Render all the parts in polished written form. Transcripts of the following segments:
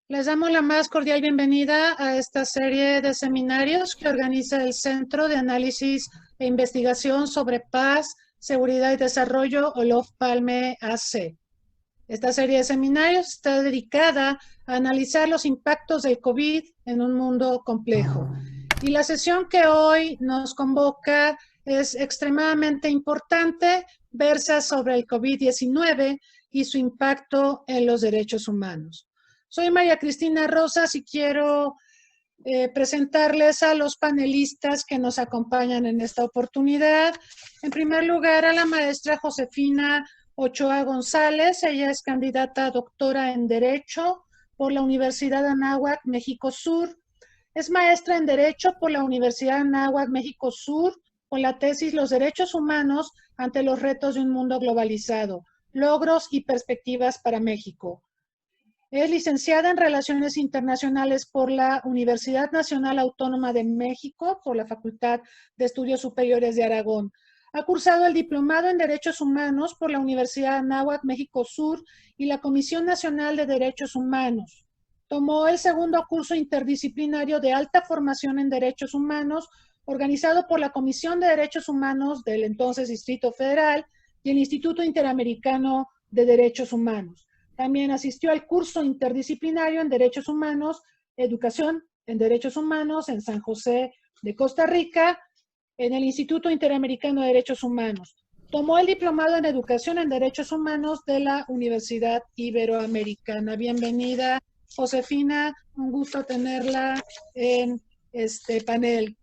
Les damos la más cordial bienvenida a esta serie de seminarios que organiza el Centro de Análisis e Investigación sobre Paz, Seguridad y Desarrollo, Olof Palme AC. Esta serie de seminarios está dedicada a analizar los impactos del COVID en un mundo complejo. Y la sesión que hoy nos convoca es extremadamente importante, versa sobre el COVID-19 y su impacto en los derechos humanos. Soy María Cristina Rosas y quiero presentarles a los panelistas que nos acompañan en esta oportunidad. En primer lugar, a la maestra Josefina Ochoa González. Ella es candidata a doctora en Derecho por la Universidad Anáhuac, México Sur. Es maestra en Derecho por la Universidad Anáhuac, México Sur, con la tesis Los derechos humanos ante los retos de un mundo globalizado, logros y perspectivas para México. Es licenciada en Relaciones Internacionales por la Universidad Nacional Autónoma de México, por la Facultad de Estudios Superiores de Aragón. Ha cursado el Diplomado en Derechos Humanos por la Universidad Anáhuac, México Sur y la Comisión Nacional de Derechos Humanos. Tomó el segundo curso interdisciplinario de alta formación en Derechos Humanos, organizado por la Comisión de Derechos Humanos del entonces Distrito Federal y el Instituto Interamericano de Derechos Humanos. También asistió al curso interdisciplinario en Derechos Humanos, Educación en Derechos Humanos en San José de Costa Rica, en el Instituto Interamericano de Derechos Humanos. Tomó el diplomado en Educación en Derechos Humanos de la Universidad Iberoamericana. Bienvenida, Josefina, un gusto tenerla en este panel.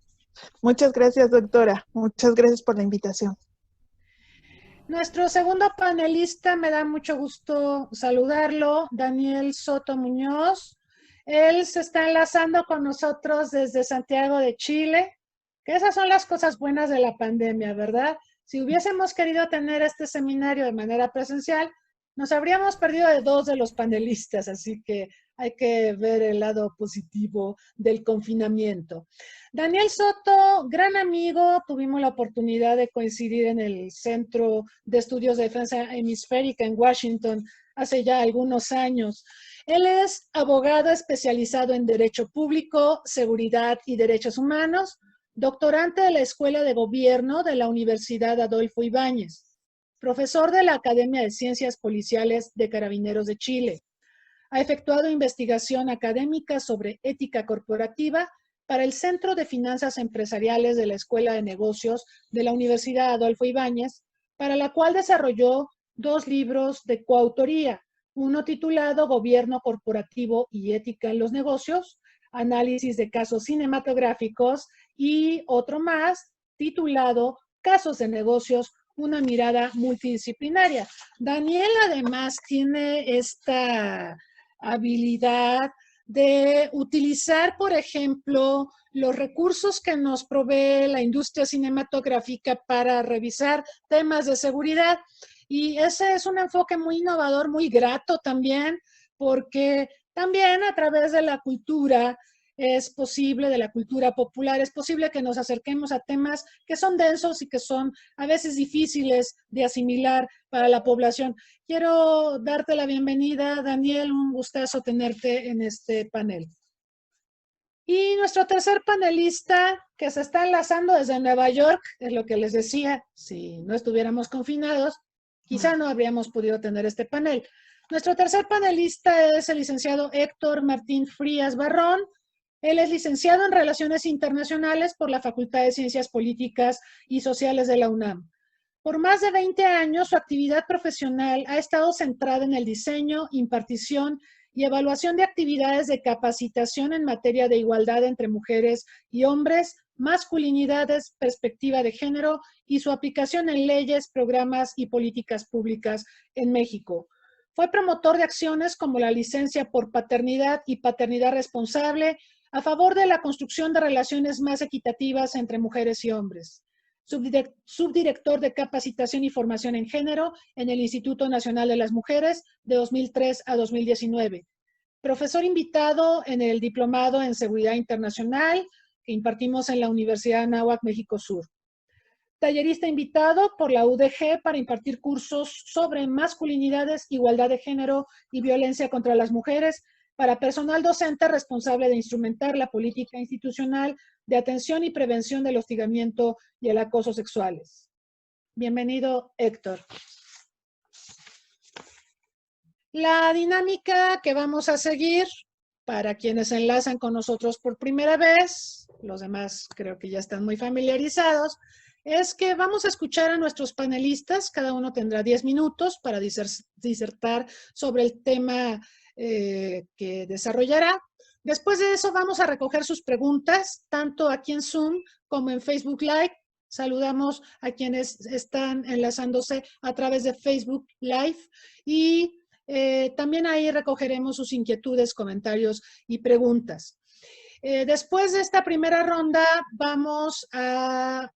Muchas gracias, doctora. Muchas gracias por la invitación. Nuestro segundo panelista, me da mucho gusto saludarlo, Daniel Soto Muñoz. Él se está enlazando con nosotros desde Santiago de Chile, que esas son las cosas buenas de la pandemia, ¿verdad? Si hubiésemos querido tener este seminario de manera presencial, nos habríamos perdido de 2 de los panelistas, así que hay que ver el lado positivo del confinamiento. Daniel Soto, gran amigo, tuvimos la oportunidad de coincidir en el Centro de Estudios de Defensa Hemisférica en Washington hace ya algunos años. Él es abogado especializado en Derecho Público, Seguridad y Derechos Humanos, doctorante de la Escuela de Gobierno de la Universidad Adolfo Ibáñez, profesor de la Academia de Ciencias Policiales de Carabineros de Chile. Ha efectuado investigación académica sobre ética corporativa para el Centro de Finanzas Empresariales de la Escuela de Negocios de la Universidad Adolfo Ibáñez, para la cual desarrolló 2 libros de coautoría, uno titulado Gobierno Corporativo y Ética en los Negocios, análisis de casos cinematográficos, y otro más titulado Casos de Negocios, una mirada multidisciplinaria. Daniel además tiene esta habilidad de utilizar, por ejemplo, los recursos que nos provee la industria cinematográfica para revisar temas de seguridad. Y ese es un enfoque muy innovador, muy grato también, porque también a través de la cultura es posible, de la cultura popular, es posible que nos acerquemos a temas que son densos y que son a veces difíciles de asimilar para la población. Quiero darte la bienvenida, Daniel, un gustazo tenerte en este panel. Y nuestro tercer panelista, que se está enlazando desde Nueva York, es lo que les decía, si no estuviéramos confinados, quizá no habríamos podido tener este panel. Nuestro tercer panelista es el licenciado Héctor Martín Frías Barrón. Él es licenciado en Relaciones Internacionales por la Facultad de Ciencias Políticas y Sociales de la UNAM. Por más de 20 años, su actividad profesional ha estado centrada en el diseño, impartición y evaluación de actividades de capacitación en materia de igualdad entre mujeres y hombres, masculinidades, perspectiva de género y su aplicación en leyes, programas y políticas públicas en México. Fue promotor de acciones como la licencia por paternidad y paternidad responsable a favor de la construcción de relaciones más equitativas entre mujeres y hombres. Subdirector de Capacitación y Formación en Género en el Instituto Nacional de las Mujeres de 2003 a 2019. Profesor invitado en el Diplomado en Seguridad Internacional que impartimos en la Universidad Anáhuac, México Sur. Tallerista invitado por la UDG para impartir cursos sobre masculinidades, igualdad de género y violencia contra las mujeres para personal docente responsable de instrumentar la política institucional de atención y prevención del hostigamiento y el acoso sexuales. Bienvenido, Héctor. La dinámica que vamos a seguir, para quienes se enlazan con nosotros por primera vez, los demás creo que ya están muy familiarizados, es que vamos a escuchar a nuestros panelistas, cada uno tendrá 10 minutos para disertar sobre el tema que desarrollará. Después de eso vamos a recoger sus preguntas, tanto aquí en Zoom como en Facebook Live. Saludamos a quienes están enlazándose a través de Facebook Live y también ahí recogeremos sus inquietudes, comentarios y preguntas. Después de esta primera ronda, vamos a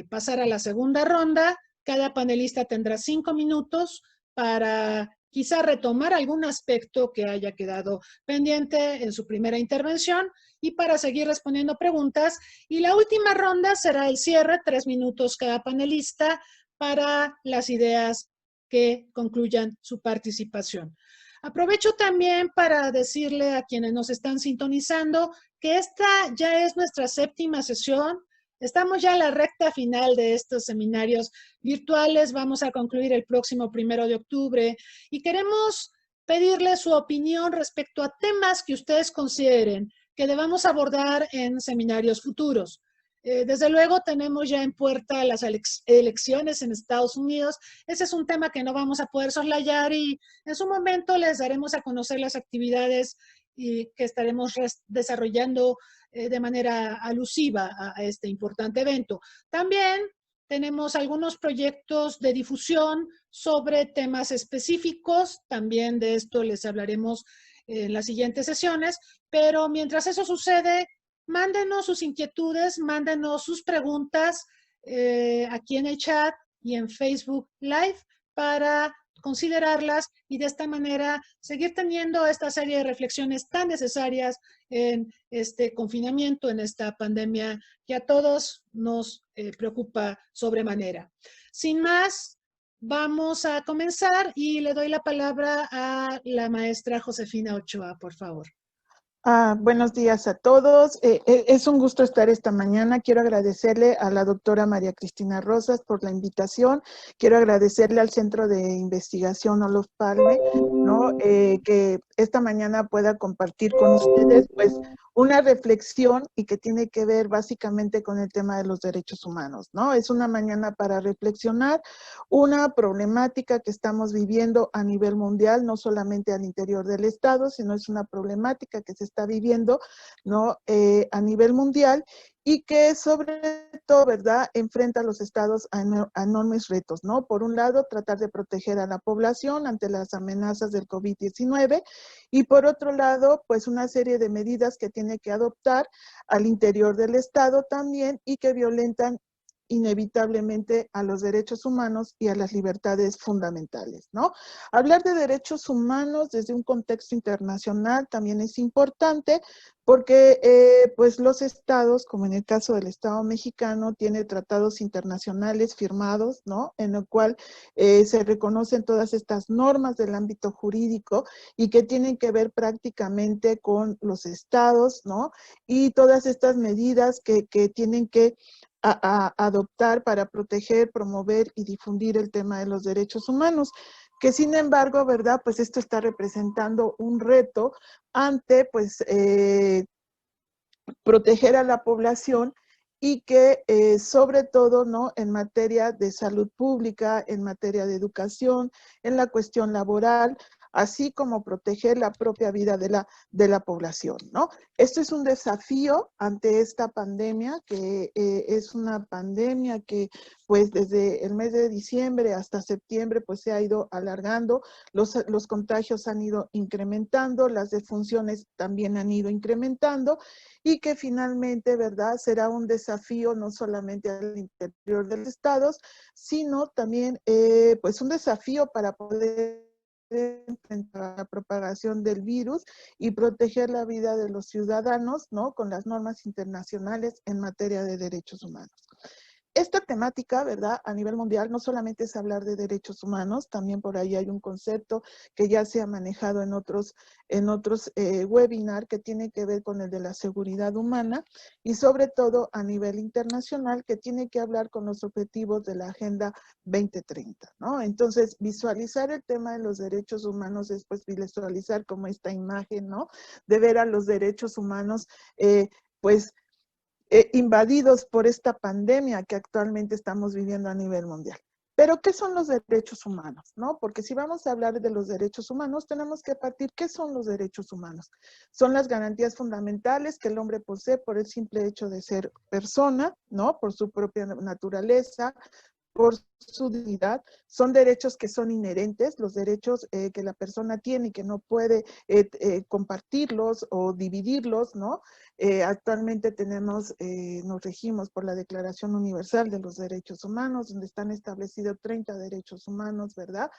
pasar a la segunda ronda. Cada panelista tendrá 5 minutos para quizá retomar algún aspecto que haya quedado pendiente en su primera intervención y para seguir respondiendo preguntas. Y la última ronda será el cierre, 3 minutos cada panelista para las ideas que concluyan su participación. Aprovecho también para decirle a quienes nos están sintonizando que esta ya es nuestra 7ª sesión. Estamos ya en la recta final de estos seminarios virtuales. Vamos a concluir el próximo 1 de octubre y queremos pedirle su opinión respecto a temas que ustedes consideren que debamos abordar en seminarios futuros. Desde luego tenemos ya en puerta las elecciones en Estados Unidos. Ese es un tema que no vamos a poder soslayar y en su momento les daremos a conocer las actividades que estaremos desarrollando de manera alusiva a este importante evento. También tenemos algunos proyectos de difusión sobre temas específicos. También de esto les hablaremos en las siguientes sesiones, pero mientras eso sucede, mándenos sus inquietudes, mándenos sus preguntas aquí en el chat y en Facebook Live para considerarlas y de esta manera seguir teniendo esta serie de reflexiones tan necesarias en este confinamiento, en esta pandemia que a todos nos preocupa sobremanera. Sin más, vamos a comenzar y le doy la palabra a la maestra Josefina Ochoa, por favor. Buenos días a todos. Es un gusto estar esta mañana. Quiero agradecerle a la doctora María Cristina Rosas por la invitación. Quiero agradecerle al Centro de Investigación Olof Palme, ¿no? Que esta mañana pueda compartir con ustedes pues una reflexión y que tiene que ver básicamente con el tema de los derechos humanos, ¿no? Es una mañana para reflexionar una problemática que estamos viviendo a nivel mundial, no solamente al interior del Estado, sino es una problemática que se está viviendo, ¿no? A nivel mundial y que sobre todo, ¿verdad?, enfrenta a los estados a enormes retos, ¿no? Por un lado, tratar de proteger a la población ante las amenazas del COVID-19 y por otro lado, pues una serie de medidas que tiene que adoptar al interior del estado también y que violentan inevitablemente a los derechos humanos y a las libertades fundamentales, ¿no? Hablar de derechos humanos desde un contexto internacional también es importante porque pues los estados, como en el caso del Estado mexicano, tiene tratados internacionales firmados, ¿no? En el cual se reconocen todas estas normas del ámbito jurídico y que tienen que ver prácticamente con los estados, ¿no? Y todas estas medidas que tienen que a adoptar para proteger, promover y difundir el tema de los derechos humanos, que sin embargo, ¿verdad? Pues esto está representando un reto ante, pues, proteger a la población y que sobre todo, ¿no?, en materia de salud pública, en materia de educación, en la cuestión laboral, así como proteger la propia vida de la población, ¿no? Esto es un desafío ante esta pandemia, que es una pandemia que pues desde el mes de diciembre hasta septiembre pues se ha ido alargando, los contagios han ido incrementando, las defunciones también han ido incrementando y que finalmente, ¿verdad?, será un desafío no solamente al interior de los estados, sino también pues un desafío para poder enfrentar la propagación del virus y proteger la vida de los ciudadanos, ¿no?, con las normas internacionales en materia de derechos humanos. esta temática, ¿verdad? A nivel mundial no solamente es hablar de derechos humanos, también por ahí hay un concepto que ya se ha manejado en otros webinars que tiene que ver con el de la seguridad humana y sobre todo a nivel internacional que tiene que hablar con los objetivos de la Agenda 2030, ¿no? Entonces, visualizar el tema de los derechos humanos es pues visualizar como esta imagen, ¿no? De ver a los derechos humanos, pues, invadidos por esta pandemia que actualmente estamos viviendo a nivel mundial. Pero, ¿qué son los derechos humanos? ¿No? Porque si vamos a hablar de los derechos humanos, tenemos que partir, ¿qué son los derechos humanos? Son las garantías fundamentales que el hombre posee por el simple hecho de ser persona, ¿no? Por su propia naturaleza, por su dignidad, son derechos que son inherentes, los derechos que la persona tiene y que no puede compartirlos o dividirlos, ¿no? Actualmente nos regimos por la Declaración Universal de los Derechos Humanos, donde están establecidos 30 derechos humanos, ¿verdad?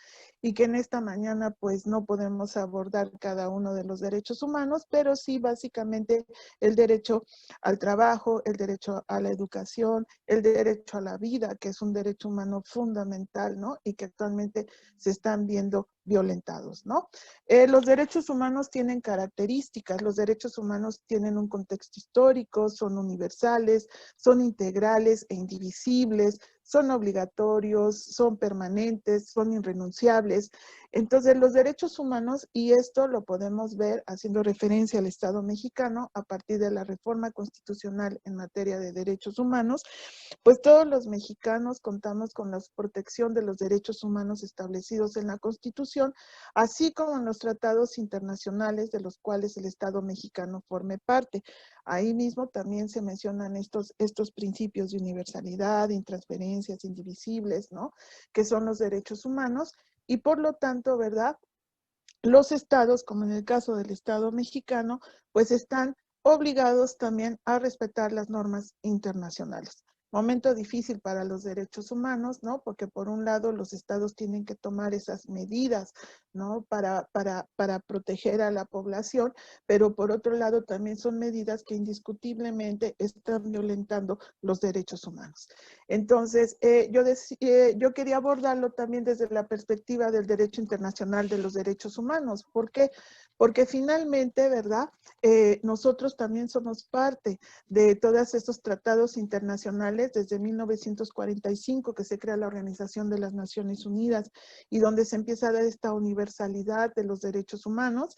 Y que en esta mañana pues no podemos abordar cada uno de los derechos humanos, pero sí básicamente el derecho al trabajo, el derecho a la educación, el derecho a la vida, que es un derecho humano fundamental, ¿no? Y que actualmente se están viendo violentados, ¿no? Los derechos humanos tienen características, los derechos humanos tienen un contexto histórico, son universales, son integrales e indivisibles, son obligatorios, son permanentes, son irrenunciables. Entonces, los derechos humanos, y esto lo podemos ver haciendo referencia al Estado mexicano a partir de la reforma constitucional en materia de derechos humanos, pues todos los mexicanos contamos con la protección de los derechos humanos establecidos en la Constitución, así como en los tratados internacionales de los cuales el Estado mexicano forme parte. Ahí mismo también se mencionan estos principios de universalidad, intransferencias, indivisibles, ¿no? Que son los derechos humanos y por lo tanto, ¿verdad? Los estados, como en el caso del Estado mexicano, pues están obligados también a respetar las normas internacionales. Momento difícil para los derechos humanos, ¿no? Porque por un lado los estados tienen que tomar esas medidas, ¿no? Para proteger a la población, pero por otro lado también son medidas que indiscutiblemente están violentando los derechos humanos. Entonces, yo quería abordarlo también desde la perspectiva del derecho internacional de los derechos humanos. ¿Por qué? Porque finalmente, ¿verdad? Nosotros también somos parte de todos estos tratados internacionales desde 1945 que se crea la Organización de las Naciones Unidas y donde se empieza a dar esta universalidad de los derechos humanos.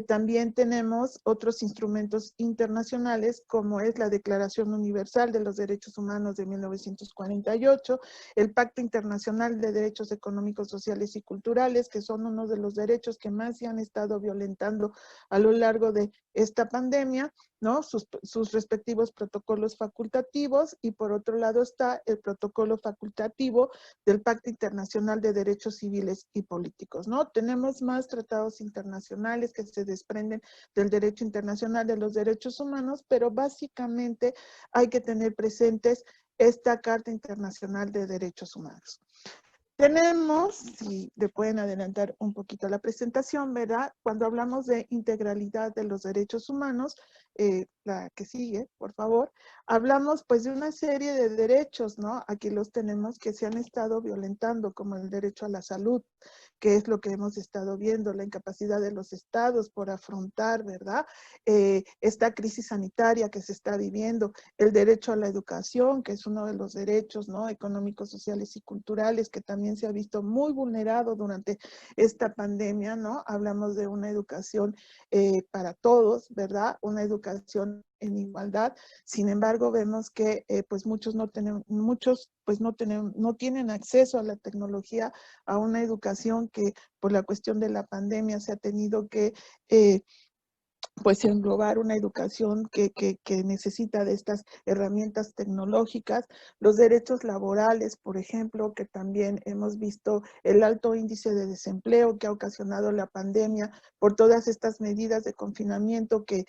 También tenemos otros instrumentos internacionales como es la Declaración Universal de los Derechos Humanos de 1948, el Pacto Internacional de Derechos Económicos, Sociales y Culturales, que son uno de los derechos que más se han estado violentando a lo largo de esta pandemia, ¿no? Sus respectivos protocolos facultativos y por otro lado está el protocolo facultativo del Pacto Internacional de Derechos Civiles y Políticos, ¿no? Tenemos más tratados internacionales que se desprenden del derecho internacional de los derechos humanos, pero básicamente hay que tener presentes esta Carta Internacional de Derechos Humanos. Tenemos, si le pueden adelantar un poquito la presentación, ¿verdad? Cuando hablamos de integralidad de los derechos humanos, la que sigue, por favor, hablamos pues de una serie de derechos, ¿no? Aquí los tenemos que se han estado violentando, como el derecho a la salud, que es lo que hemos estado viendo, la incapacidad de los estados por afrontar, ¿verdad? Esta crisis sanitaria que se está viviendo, el derecho a la educación, que es uno de los derechos, ¿no? Económicos, sociales y culturales, que también se ha visto muy vulnerado durante esta pandemia, ¿no? Hablamos de una educación para todos, ¿verdad? Una educación en igualdad. Sin embargo, vemos que pues muchos no tienen acceso a la tecnología, a una educación que por la cuestión de la pandemia se ha tenido que pues englobar una educación que necesita de estas herramientas tecnológicas, los derechos laborales, por ejemplo, que también hemos visto el alto índice de desempleo que ha ocasionado la pandemia por todas estas medidas de confinamiento que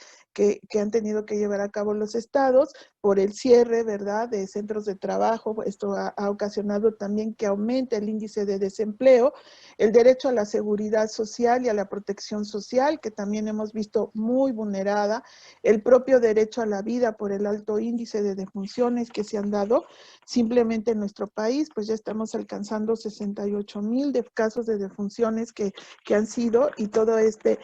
han tenido que llevar a cabo los estados, por el cierre, ¿verdad?, de centros de trabajo. Esto ha ocasionado también que aumente el índice de desempleo, el derecho a la seguridad social y a la protección social, que también hemos visto muy muy vulnerada, el propio derecho a la vida por el alto índice de defunciones que se han dado. Simplemente en nuestro país, pues ya estamos alcanzando 68,000 casos de defunciones que han sido, y todo este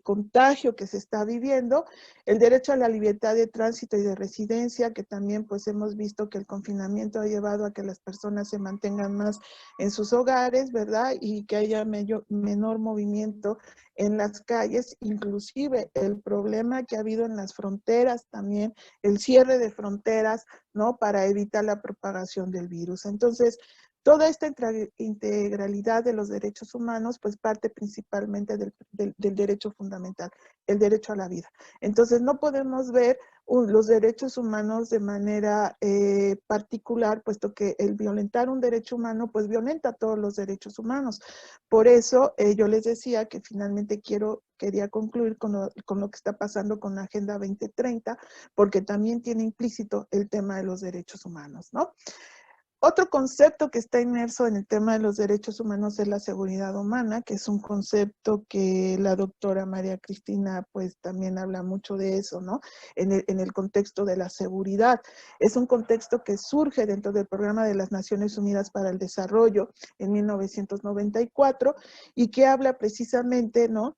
contagio que se está viviendo, el derecho a la libertad de tránsito y de residencia, que también pues hemos visto que el confinamiento ha llevado a que las personas se mantengan más en sus hogares, ¿verdad? Y que haya menor movimiento en las calles, inclusive el problema que ha habido en las fronteras también, el cierre de fronteras, ¿no? Para evitar la propagación del virus. Entonces, toda esta integralidad de los derechos humanos, pues parte principalmente del derecho fundamental, el derecho a la vida. Entonces, no podemos ver los derechos humanos de manera particular, puesto que el violentar un derecho humano, pues violenta todos los derechos humanos. Por eso, yo les decía que finalmente quería concluir con lo que está pasando con la Agenda 2030, porque también tiene implícito el tema de los derechos humanos, ¿no? Otro concepto que está inmerso en el tema de los derechos humanos es la seguridad humana, que es un concepto que la doctora María Cristina pues también habla mucho de eso, ¿no? En el contexto de la seguridad. Es un contexto que surge dentro del Programa de las Naciones Unidas para el Desarrollo en 1994 y que habla precisamente, ¿no?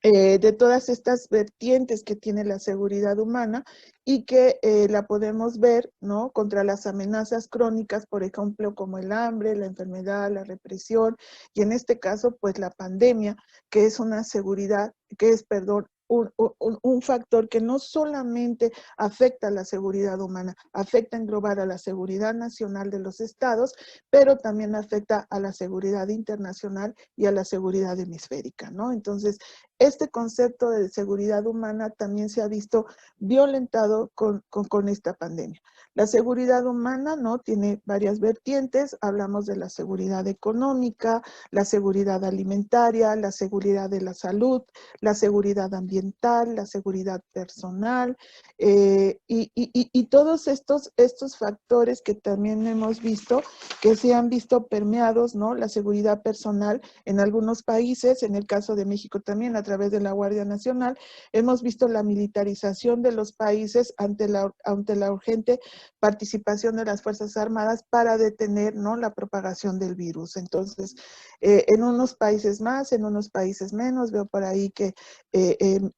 De todas estas vertientes que tiene la seguridad humana y que la podemos ver, ¿no? Contra las amenazas crónicas, por ejemplo, como el hambre, la enfermedad, la represión, y en este caso, pues la pandemia, que es una seguridad, que es, perdón, un factor que no solamente afecta a la seguridad humana, afecta en global a la seguridad nacional de los estados, pero también afecta a la seguridad internacional y a la seguridad hemisférica, ¿no? Entonces, este concepto de seguridad humana también se ha visto violentado con esta pandemia. La seguridad humana, ¿no? Tiene varias vertientes. Hablamos de la seguridad económica, la seguridad alimentaria, la seguridad de la salud, la seguridad ambiental, la seguridad personal, y todos estos factores que también hemos visto, que se han visto permeados, ¿no? La seguridad personal en algunos países, en el caso de México también, a través de la Guardia Nacional, hemos visto la militarización de los países ante la urgente participación de las Fuerzas Armadas para detener, ¿no? La propagación del virus. Entonces, en unos países más, en unos países menos, veo por ahí que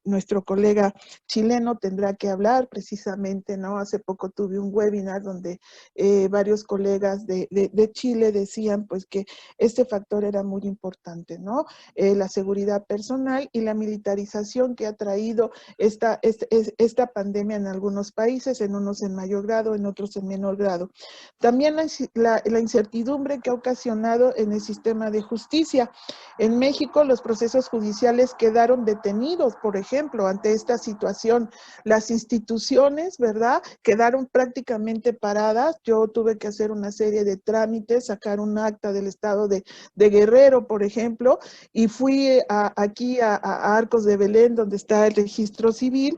nuestro colega chileno tendrá que hablar precisamente, ¿no? Hace poco tuve un webinar donde varios colegas de Chile decían pues que este factor era muy importante, ¿no? La seguridad personal y la militarización que ha traído esta pandemia en algunos países, en unos en mayor grado, en otros en menor grado. También la incertidumbre que ha ocasionado en el sistema de justicia. En México los procesos judiciales quedaron detenidos, por ejemplo, ante esta situación. Las instituciones, ¿verdad?, quedaron prácticamente paradas. Yo tuve que hacer una serie de trámites, sacar un acta del estado de Guerrero, por ejemplo, y fui aquí a Arcos de Belén, donde está el registro civil,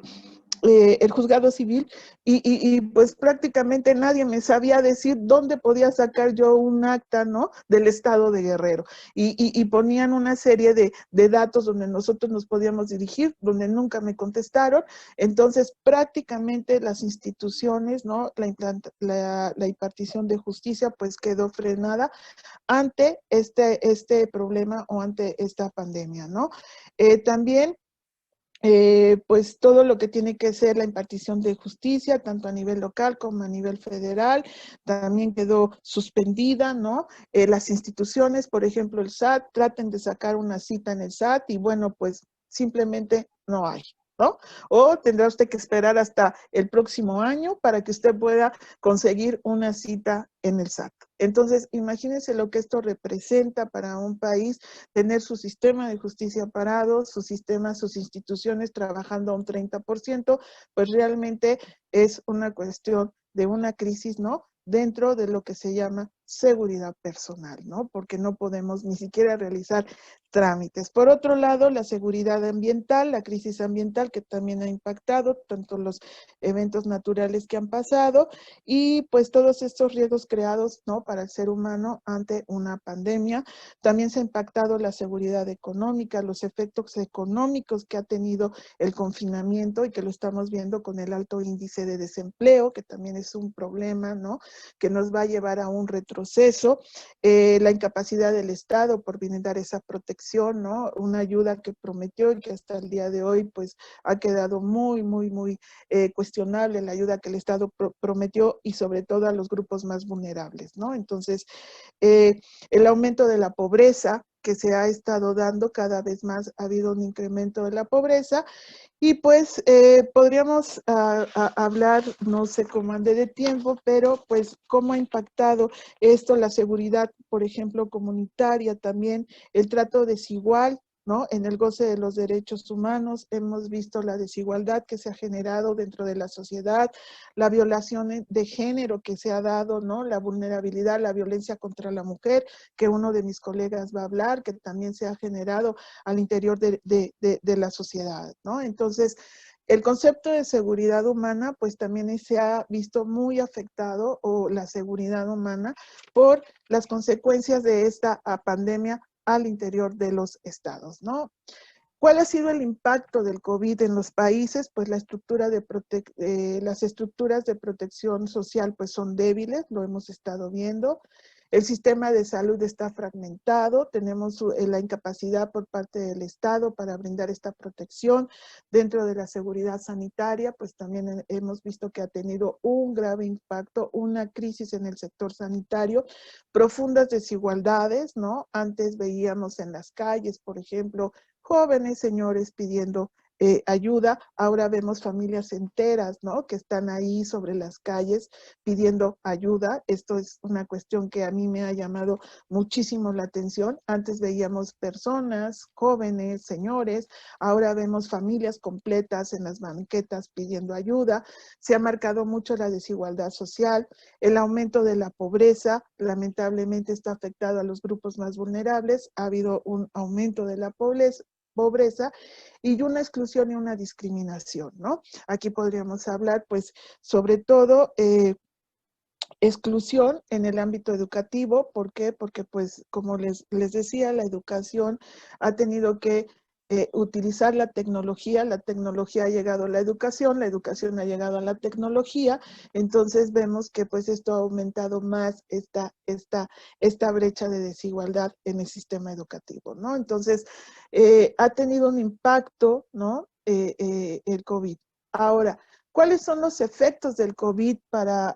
el juzgado civil, y pues prácticamente nadie me sabía decir dónde podía sacar yo un acta, ¿no?, del estado de Guerrero, y ponían una serie de datos donde nosotros nos podíamos dirigir, donde nunca me contestaron. Entonces prácticamente las instituciones, ¿no?, la impartición de justicia pues quedó frenada ante este problema o ante esta pandemia, ¿no? También pues todo lo que tiene que ser la impartición de justicia, tanto a nivel local como a nivel federal, también quedó suspendida, ¿no? Las instituciones, por ejemplo, el SAT, traten de sacar una cita en el SAT y bueno, pues simplemente no hay, ¿no? O tendrá usted que esperar hasta el próximo año para que usted pueda conseguir una cita en el SAT. Entonces, imagínense lo que esto representa para un país, tener su sistema de justicia parado, su sistema, sus instituciones trabajando a un 30%, pues realmente es una cuestión de una crisis, ¿no?, dentro de lo que se llama seguridad personal, ¿no? Porque no podemos ni siquiera realizar trámites. Por otro lado, la seguridad ambiental, la crisis ambiental que también ha impactado tanto los eventos naturales que han pasado y pues todos estos riesgos creados, ¿no? Para el ser humano ante una pandemia. También se ha impactado la seguridad económica, los efectos económicos que ha tenido el confinamiento y que lo estamos viendo con el alto índice de desempleo, que también es un problema, ¿no? Que nos va a llevar a un retroceso, la incapacidad del Estado por brindar esa protección, ¿no? Una ayuda que prometió y que hasta el día de hoy pues ha quedado muy cuestionable la ayuda que el Estado prometió y sobre todo a los grupos más vulnerables, ¿no? Entonces, el aumento de la pobreza que se ha estado dando cada vez más, ha habido un incremento de la pobreza y pues podríamos hablar, no sé cómo ande de tiempo, pero pues cómo ha impactado esto la seguridad, por ejemplo, comunitaria, también el trato desigual, ¿no? En el goce de los derechos humanos hemos visto la desigualdad que se ha generado dentro de la sociedad, la violación de género que se ha dado, ¿no? La vulnerabilidad, la violencia contra la mujer, que uno de mis colegas va a hablar, que también se ha generado al interior de la sociedad, ¿no? Entonces, el concepto de seguridad humana, pues también se ha visto muy afectado, o la seguridad humana, por las consecuencias de esta pandemia al interior de los estados, ¿no? ¿Cuál ha sido el impacto del COVID en los países? Pues las estructuras de protección social pues son débiles, lo hemos estado viendo. El sistema de salud está fragmentado, tenemos la incapacidad por parte del Estado para brindar esta protección. Dentro de la seguridad sanitaria, pues también hemos visto que ha tenido un grave impacto, una crisis en el sector sanitario, profundas desigualdades, ¿no? Antes veíamos en las calles, por ejemplo, jóvenes señores pidiendo ayuda, ahora vemos familias enteras, ¿no? Que están ahí sobre las calles pidiendo ayuda. Esto es una cuestión que a mí me ha llamado muchísimo la atención. Antes veíamos personas, jóvenes, señores, ahora vemos familias completas en las banquetas pidiendo ayuda. Se ha marcado mucho la desigualdad social, el aumento de la pobreza, lamentablemente está afectado a los grupos más vulnerables, ha habido un aumento de la pobreza y una exclusión y una discriminación, ¿no? Aquí podríamos hablar, pues, sobre todo, exclusión en el ámbito educativo. ¿Por qué? Porque, pues, como les decía, la educación ha tenido que utilizar la tecnología ha llegado a la educación ha llegado a la tecnología, entonces vemos que pues esto ha aumentado más esta brecha de desigualdad en el sistema educativo, ¿no? Entonces, ha tenido un impacto, ¿no? El COVID. Ahora, ¿cuáles son los efectos del COVID para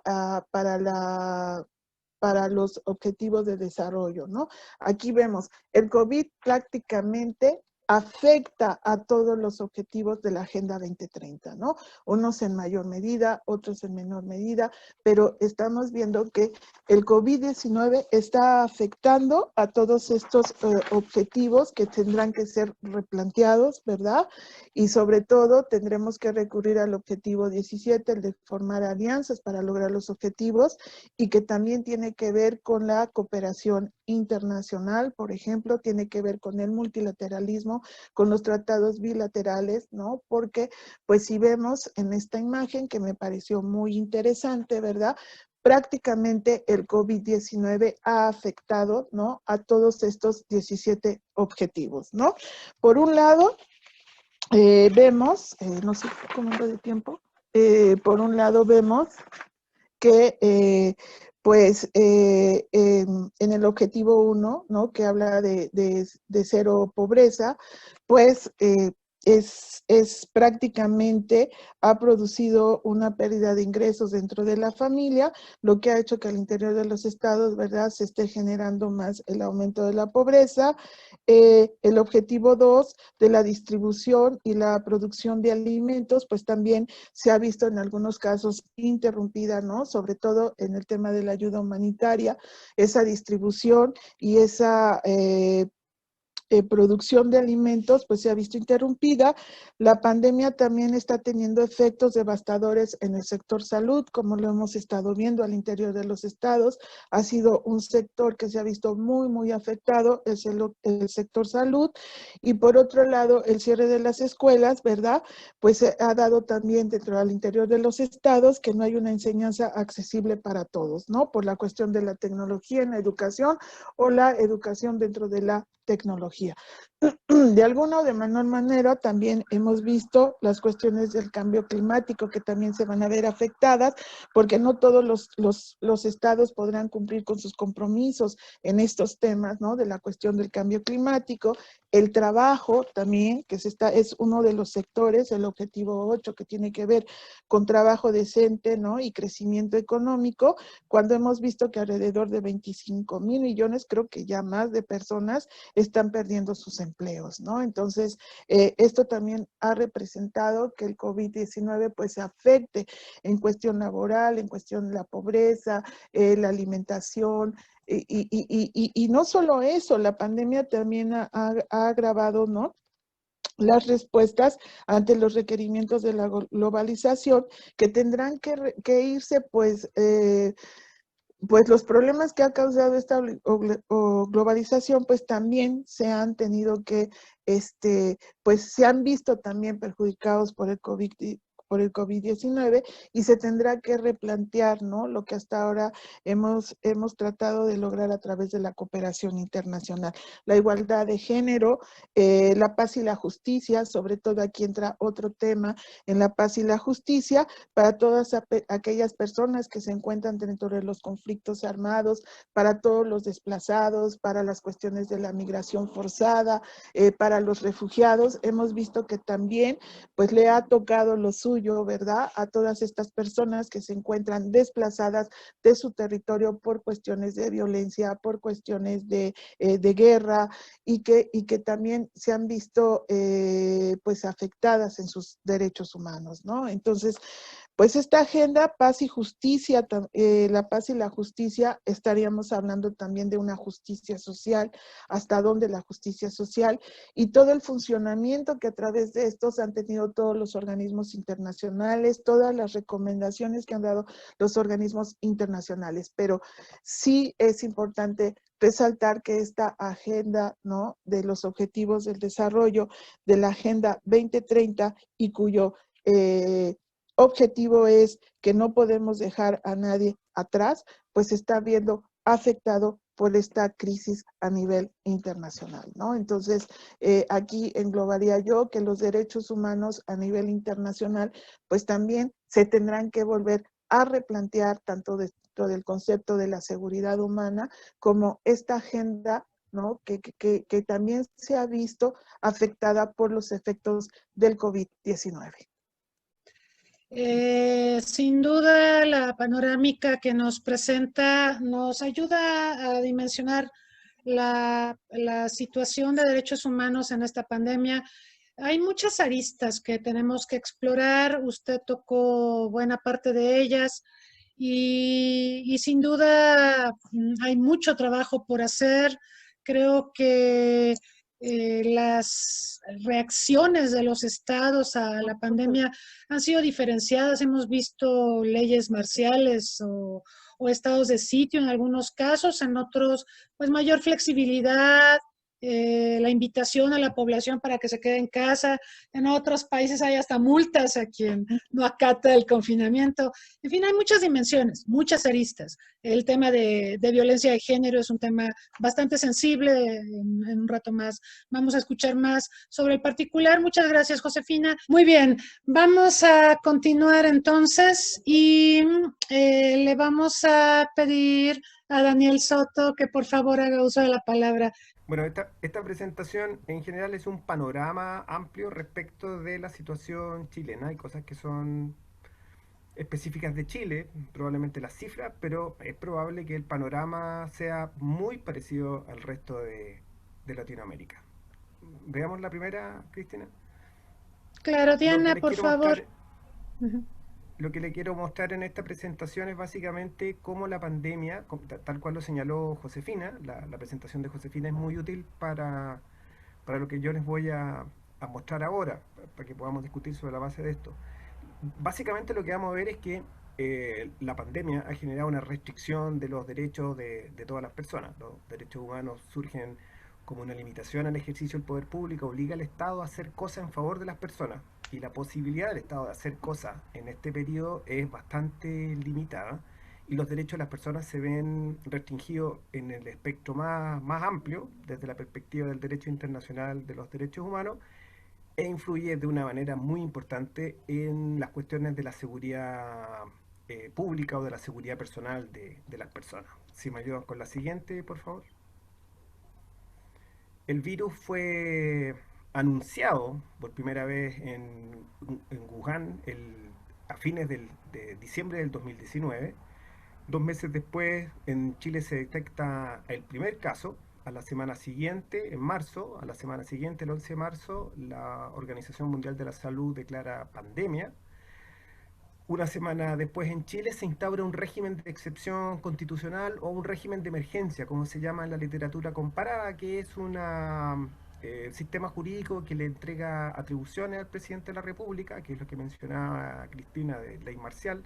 los objetivos de desarrollo, ¿no? Aquí vemos, el COVID prácticamente afecta a todos los objetivos de la Agenda 2030, ¿no? Unos en mayor medida, otros en menor medida, pero estamos viendo que el COVID-19 está afectando a todos estos objetivos que tendrán que ser replanteados, ¿verdad? Y sobre todo tendremos que recurrir al objetivo 17, el de formar alianzas para lograr los objetivos, y que también tiene que ver con la cooperación internacional, por ejemplo, tiene que ver con el multilateralismo, con los tratados bilaterales, ¿no? Porque, pues si vemos en esta imagen que me pareció muy interesante, ¿verdad? Prácticamente el COVID-19 ha afectado, ¿no? A todos estos 17 objetivos, ¿no? Por un lado, vemos, no sé cómo ando de tiempo, por un lado vemos que en el objetivo 1, ¿no? Que habla de cero pobreza, pues es prácticamente, ha producido una pérdida de ingresos dentro de la familia, lo que ha hecho que al interior de los estados, ¿verdad?, se esté generando más el aumento de la pobreza. El objetivo 2 de la distribución y la producción de alimentos, pues también se ha visto en algunos casos interrumpida, ¿no? Sobre todo en el tema de la ayuda humanitaria, esa distribución y producción de alimentos pues se ha visto interrumpida. La pandemia también está teniendo efectos devastadores en el sector salud, como lo hemos estado viendo al interior de los estados. Ha sido un sector que se ha visto muy afectado, es el sector salud. Y por otro lado, el cierre de las escuelas, ¿verdad? Pues ha dado también dentro del interior de los estados que no hay una enseñanza accesible para todos, ¿no? Por la cuestión de la tecnología en la educación o la educación dentro de la tecnología. De alguna o de menor manera también hemos visto las cuestiones del cambio climático que también se van a ver afectadas porque no todos los estados podrán cumplir con sus compromisos en estos temas, ¿no? De la cuestión del cambio climático, el trabajo también, que es uno de los sectores, el objetivo 8, que tiene que ver con trabajo decente, ¿no? Y crecimiento económico, cuando hemos visto que alrededor de 25,000 millones, creo que ya más de personas, están perdiendo sus empleos, ¿no? Entonces, esto también ha representado que el COVID-19 pues afecte en cuestión laboral, en cuestión de la pobreza, la alimentación, y no solo eso, la pandemia también ha agravado, ¿no? Las respuestas ante los requerimientos de la globalización que tendrán que irse pues los problemas que ha causado esta globalización, pues también se han tenido que, pues se han visto también perjudicados por el COVID-19 y se tendrá que replantear, ¿no? Lo que hasta ahora hemos tratado de lograr a través de la cooperación internacional. La igualdad de género, la paz y la justicia, sobre todo aquí entra otro tema en la paz y la justicia, para todas aquellas personas que se encuentran dentro de los conflictos armados, para todos los desplazados, para las cuestiones de la migración forzada, para los refugiados. Hemos visto que también pues le ha tocado lo suyo, ¿verdad? A todas estas personas que se encuentran desplazadas de su territorio por cuestiones de violencia, por cuestiones de guerra y que también se han visto pues afectadas en sus derechos humanos, ¿no? Entonces, pues esta agenda, paz y justicia, la paz y la justicia, estaríamos hablando también de una justicia social, hasta dónde la justicia social y todo el funcionamiento que a través de estos han tenido todos los organismos internacionales, todas las recomendaciones que han dado los organismos internacionales. Pero sí es importante resaltar que esta agenda, ¿no? De los objetivos del desarrollo, de la Agenda 2030 y cuyo objetivo es que no podemos dejar a nadie atrás, pues está viendo afectado por esta crisis a nivel internacional, ¿no? Entonces, aquí englobaría yo que los derechos humanos a nivel internacional, pues también se tendrán que volver a replantear tanto dentro del concepto de la seguridad humana como esta agenda, ¿no? Que también se ha visto afectada por los efectos del COVID-19. Sin duda, la panorámica que nos presenta nos ayuda a dimensionar la situación de derechos humanos en esta pandemia. Hay muchas aristas que tenemos que explorar. Usted tocó buena parte de ellas y sin duda hay mucho trabajo por hacer. Creo que las reacciones de los estados a la pandemia han sido diferenciadas. Hemos visto leyes marciales o estados de sitio en algunos casos, en otros, pues mayor flexibilidad, la invitación a la población para que se quede en casa. En otros países hay hasta multas a quien no acata el confinamiento. En fin, hay muchas dimensiones, muchas aristas. El tema de violencia de género es un tema bastante sensible. En un rato más vamos a escuchar más sobre el particular. Muchas gracias, Josefina. Muy bien, vamos a continuar entonces y le vamos a pedir a Daniel Soto que por favor haga uso de la palabra. Bueno, esta presentación en general es un panorama amplio respecto de la situación chilena. Hay cosas que son específicas de Chile, probablemente las cifras, pero es probable que el panorama sea muy parecido al resto de Latinoamérica. Veamos la primera, Cristina. Claro, Lo que Diana, les por quiero favor. mostrar, lo que le quiero mostrar en esta presentación es básicamente cómo la pandemia, tal cual lo señaló Josefina, la presentación de Josefina es muy útil para lo que yo les voy a mostrar ahora, para que podamos discutir sobre la base de esto. Básicamente lo que vamos a ver es que la pandemia ha generado una restricción de los derechos de todas las personas. Los derechos humanos surgen como una limitación al ejercicio del poder público, obliga al Estado a hacer cosas en favor de las personas. Y la posibilidad del Estado de hacer cosas en este periodo es bastante limitada. Y los derechos de las personas se ven restringidos en el espectro más amplio, desde la perspectiva del derecho internacional de los derechos humanos, e influye de una manera muy importante en las cuestiones de la seguridad pública o de la seguridad personal de las personas. Si me ayudan con la siguiente, por favor. El virus fue anunciado por primera vez en Wuhan a fines de diciembre del 2019. 2 meses después, en Chile se detecta el primer caso. A la semana siguiente, en marzo, a la semana siguiente, el 11 de marzo, la Organización Mundial de la Salud declara pandemia. Una semana después, en Chile, se instaura un régimen de excepción constitucional o un régimen de emergencia, como se llama en la literatura comparada, que es un sistema jurídico que le entrega atribuciones al presidente de la República, que es lo que mencionaba Cristina de ley marcial.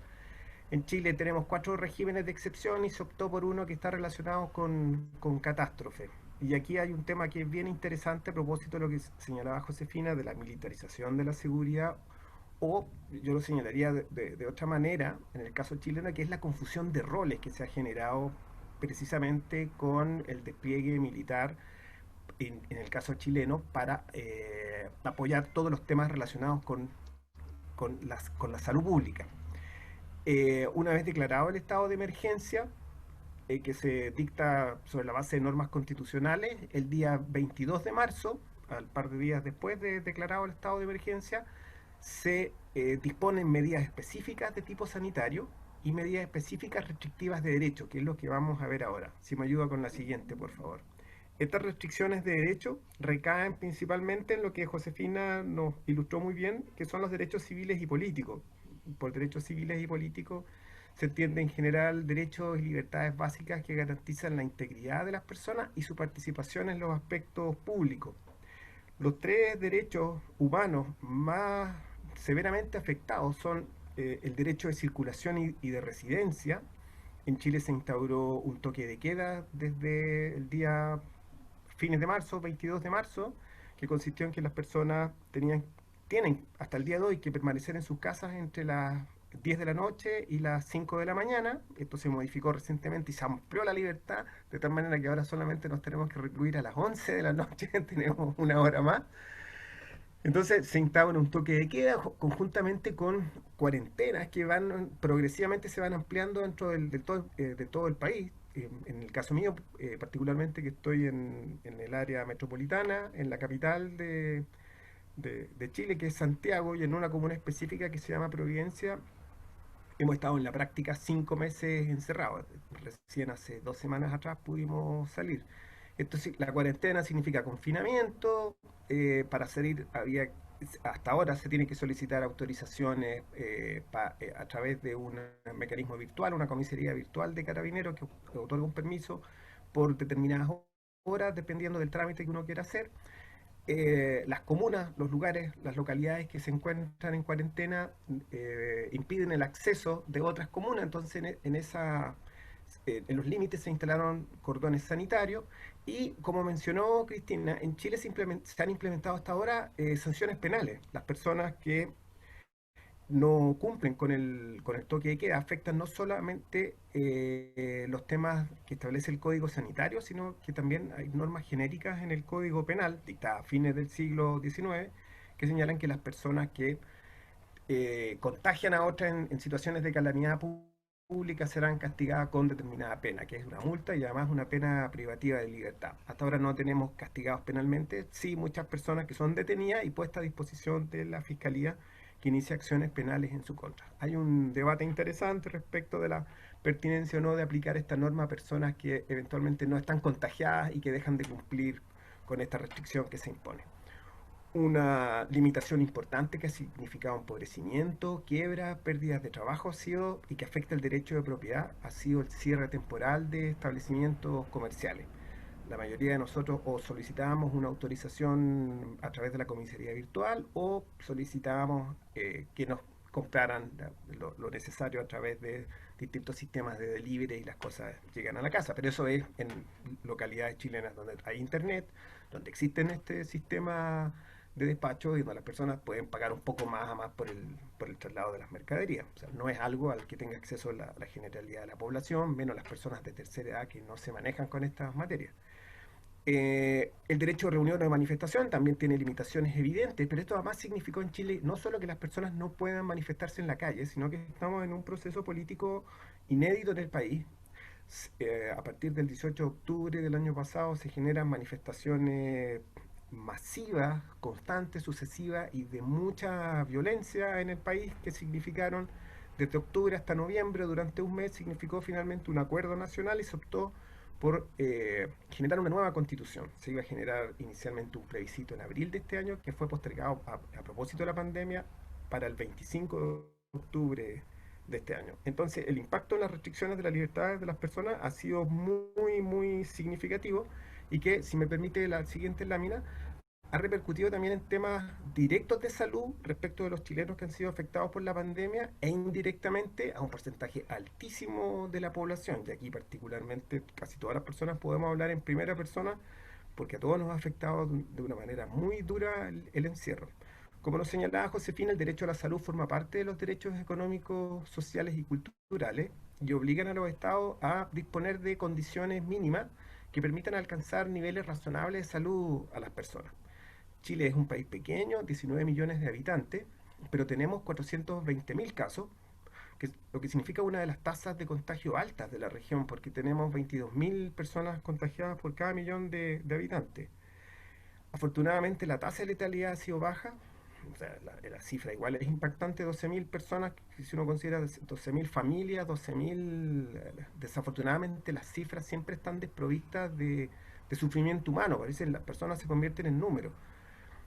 En Chile tenemos 4 regímenes de excepción y se optó por uno que está relacionado con catástrofe. Y aquí hay un tema que es bien interesante a propósito de lo que señalaba Josefina de la militarización de la seguridad, o yo lo señalaría de otra manera, en el caso chileno, que es la confusión de roles que se ha generado precisamente con el despliegue militar, en el caso chileno, para apoyar todos los temas relacionados con la salud pública. Una vez declarado el estado de emergencia, que se dicta sobre la base de normas constitucionales, el día 22 de marzo, al par de días después de declarado el estado de emergencia, se disponen medidas específicas de tipo sanitario y medidas específicas restrictivas de derecho, que es lo que vamos a ver ahora. Si me ayuda con la siguiente, por favor. Estas restricciones de derecho recaen principalmente en lo que Josefina nos ilustró muy bien, que son los derechos civiles y políticos. Por derechos civiles y políticos se entiende en general derechos y libertades básicas que garantizan la integridad de las personas y su participación en los aspectos públicos. Los 3 derechos humanos más severamente afectados son el derecho de circulación y de residencia. En Chile se instauró un toque de queda desde el día fines de marzo, 22 de marzo, que consistió en que las personas tienen hasta el día de hoy que permanecer en sus casas entre las 10 de la noche y las 5 de la mañana. Esto se modificó recientemente y se amplió la libertad, de tal manera que ahora solamente nos tenemos que recluir a las 11 de la noche, tenemos una hora más. Entonces se instaura un toque de queda conjuntamente con cuarentenas que progresivamente se van ampliando dentro de todo el país. En el caso mío, particularmente que estoy en el área metropolitana, en la capital de Chile, que es Santiago, y en una comuna específica que se llama Providencia, hemos estado en la práctica 5 meses encerrados. Recién hace 2 semanas atrás pudimos salir. Esto sí, la cuarentena significa confinamiento. Para salir hasta ahora se tienen que solicitar autorizaciones a través de un mecanismo virtual, una comisaría virtual de carabineros que otorga un permiso por determinadas horas, dependiendo del trámite que uno quiera hacer. Las comunas, los lugares, las localidades que se encuentran en cuarentena impiden el acceso de otras comunas, entonces en los límites se instalaron cordones sanitarios y, como mencionó Cristina, en Chile se han implementado hasta ahora sanciones penales. Las personas que no cumplen con el toque de queda afectan no solamente los temas que establece el Código Sanitario, sino que también hay normas genéricas en el Código Penal, dictadas a fines del siglo XIX, que señalan que las personas que contagian a otras en situaciones de calamidad pública serán castigadas con determinada pena, que es una multa y además una pena privativa de libertad. Hasta ahora no tenemos castigados penalmente, sí muchas personas que son detenidas y puestas a disposición de la Fiscalía que inicia acciones penales en su contra. Hay un debate interesante respecto de la pertinencia o no de aplicar esta norma a personas que eventualmente no están contagiadas y que dejan de cumplir con esta restricción que se impone. Una limitación importante que ha significado empobrecimiento, quiebra, pérdidas de trabajo y que afecta el derecho de propiedad ha sido el cierre temporal de establecimientos comerciales. La mayoría de nosotros o solicitábamos una autorización a través de la comisaría virtual o solicitábamos que nos compraran lo necesario a través de distintos sistemas de delivery y las cosas llegan a la casa. Pero eso es en localidades chilenas donde hay internet, donde existen este sistema de despacho y donde las personas pueden pagar un poco más a más por el traslado de las mercaderías. O sea, no es algo al que tenga acceso la generalidad de la población, menos las personas de tercera edad que no se manejan con estas materias. El derecho de reunión o de manifestación también tiene limitaciones evidentes, pero esto además significó en Chile no solo que las personas no puedan manifestarse en la calle, sino que estamos en un proceso político inédito en el país. A partir del 18 de octubre del año pasado se generan manifestaciones masivas, constantes, sucesivas y de mucha violencia en el país que significaron desde octubre hasta noviembre, durante un mes, significó finalmente un acuerdo nacional y se optó por generar una nueva constitución. Se iba a generar inicialmente un plebiscito en abril de este año que fue postergado a propósito de la pandemia para el 25 de octubre de este año. Entonces, el impacto en las restricciones de las libertades de las personas ha sido muy, muy significativo y que, si me permite la siguiente lámina, ha repercutido también en temas directos de salud respecto de los chilenos que han sido afectados por la pandemia e indirectamente a un porcentaje altísimo de la población. Y aquí particularmente casi todas las personas podemos hablar en primera persona porque a todos nos ha afectado de una manera muy dura el encierro. Como nos señalaba Josefina, el derecho a la salud forma parte de los derechos económicos, sociales y culturales y obligan a los estados a disponer de condiciones mínimas que permitan alcanzar niveles razonables de salud a las personas. Chile es un país pequeño, 19 millones de habitantes, pero tenemos 420.000 casos, lo que significa una de las tasas de contagio altas de la región, porque tenemos 22.000 personas contagiadas por cada millón de habitantes. Afortunadamente la tasa de letalidad ha sido baja, o sea, la cifra igual es impactante, 12.000 personas, si uno considera 12.000 familias, 12.000, desafortunadamente las cifras siempre están desprovistas de sufrimiento humano, parece que las personas se convierten en números.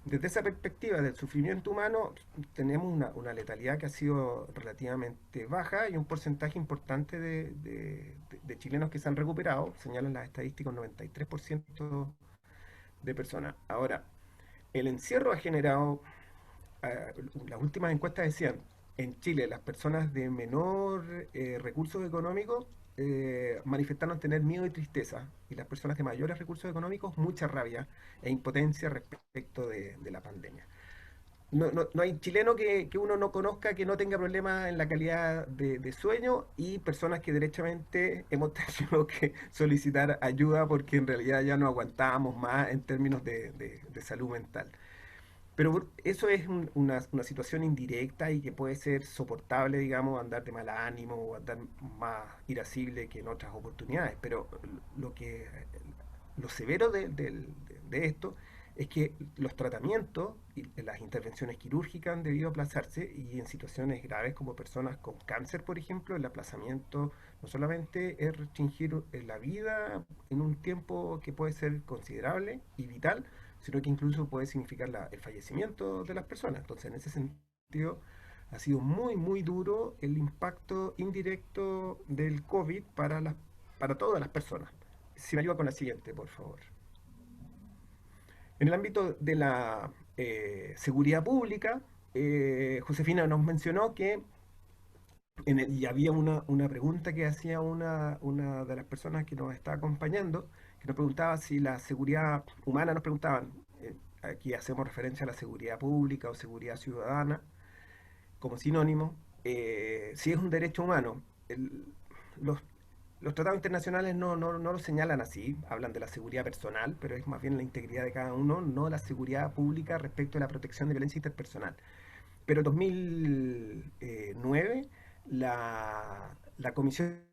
Desde esa perspectiva del sufrimiento humano, tenemos una letalidad que ha sido relativamente baja y un porcentaje importante de chilenos que se han recuperado, señalan las estadísticas, un 93% de personas. Ahora, el encierro ha generado, las últimas encuestas decían, en Chile las personas de menor recursos económicos manifestaron tener miedo y tristeza, y las personas de mayores recursos económicos mucha rabia e impotencia respecto de la pandemia. No hay chileno que uno no conozca que no tenga problemas en la calidad de sueño, y personas que derechamente hemos tenido que solicitar ayuda porque en realidad ya no aguantábamos más en términos de salud mental. Pero eso es una situación indirecta y que puede ser soportable, digamos, andar de mal ánimo o andar más irascible que en otras oportunidades. Pero lo severo de esto es que los tratamientos y las intervenciones quirúrgicas han debido aplazarse, y en situaciones graves como personas con cáncer, por ejemplo, el aplazamiento no solamente es restringir la vida en un tiempo que puede ser considerable y vital, sino que incluso puede significar el fallecimiento de las personas. Entonces, en ese sentido, ha sido muy, muy duro el impacto indirecto del COVID para todas las personas. Si me ayuda con la siguiente, por favor. En el ámbito de la seguridad pública, Josefina nos mencionó que y había una pregunta que hacía una de las personas que nos está acompañando, que nos preguntaba si la seguridad humana, nos preguntaban, aquí hacemos referencia a la seguridad pública o seguridad ciudadana como sinónimo, si es un derecho humano. Los, los tratados internacionales no lo señalan así, hablan de la seguridad personal, pero es más bien la integridad de cada uno, no la seguridad pública respecto a la protección de violencia interpersonal. Pero en 2009 la Comisión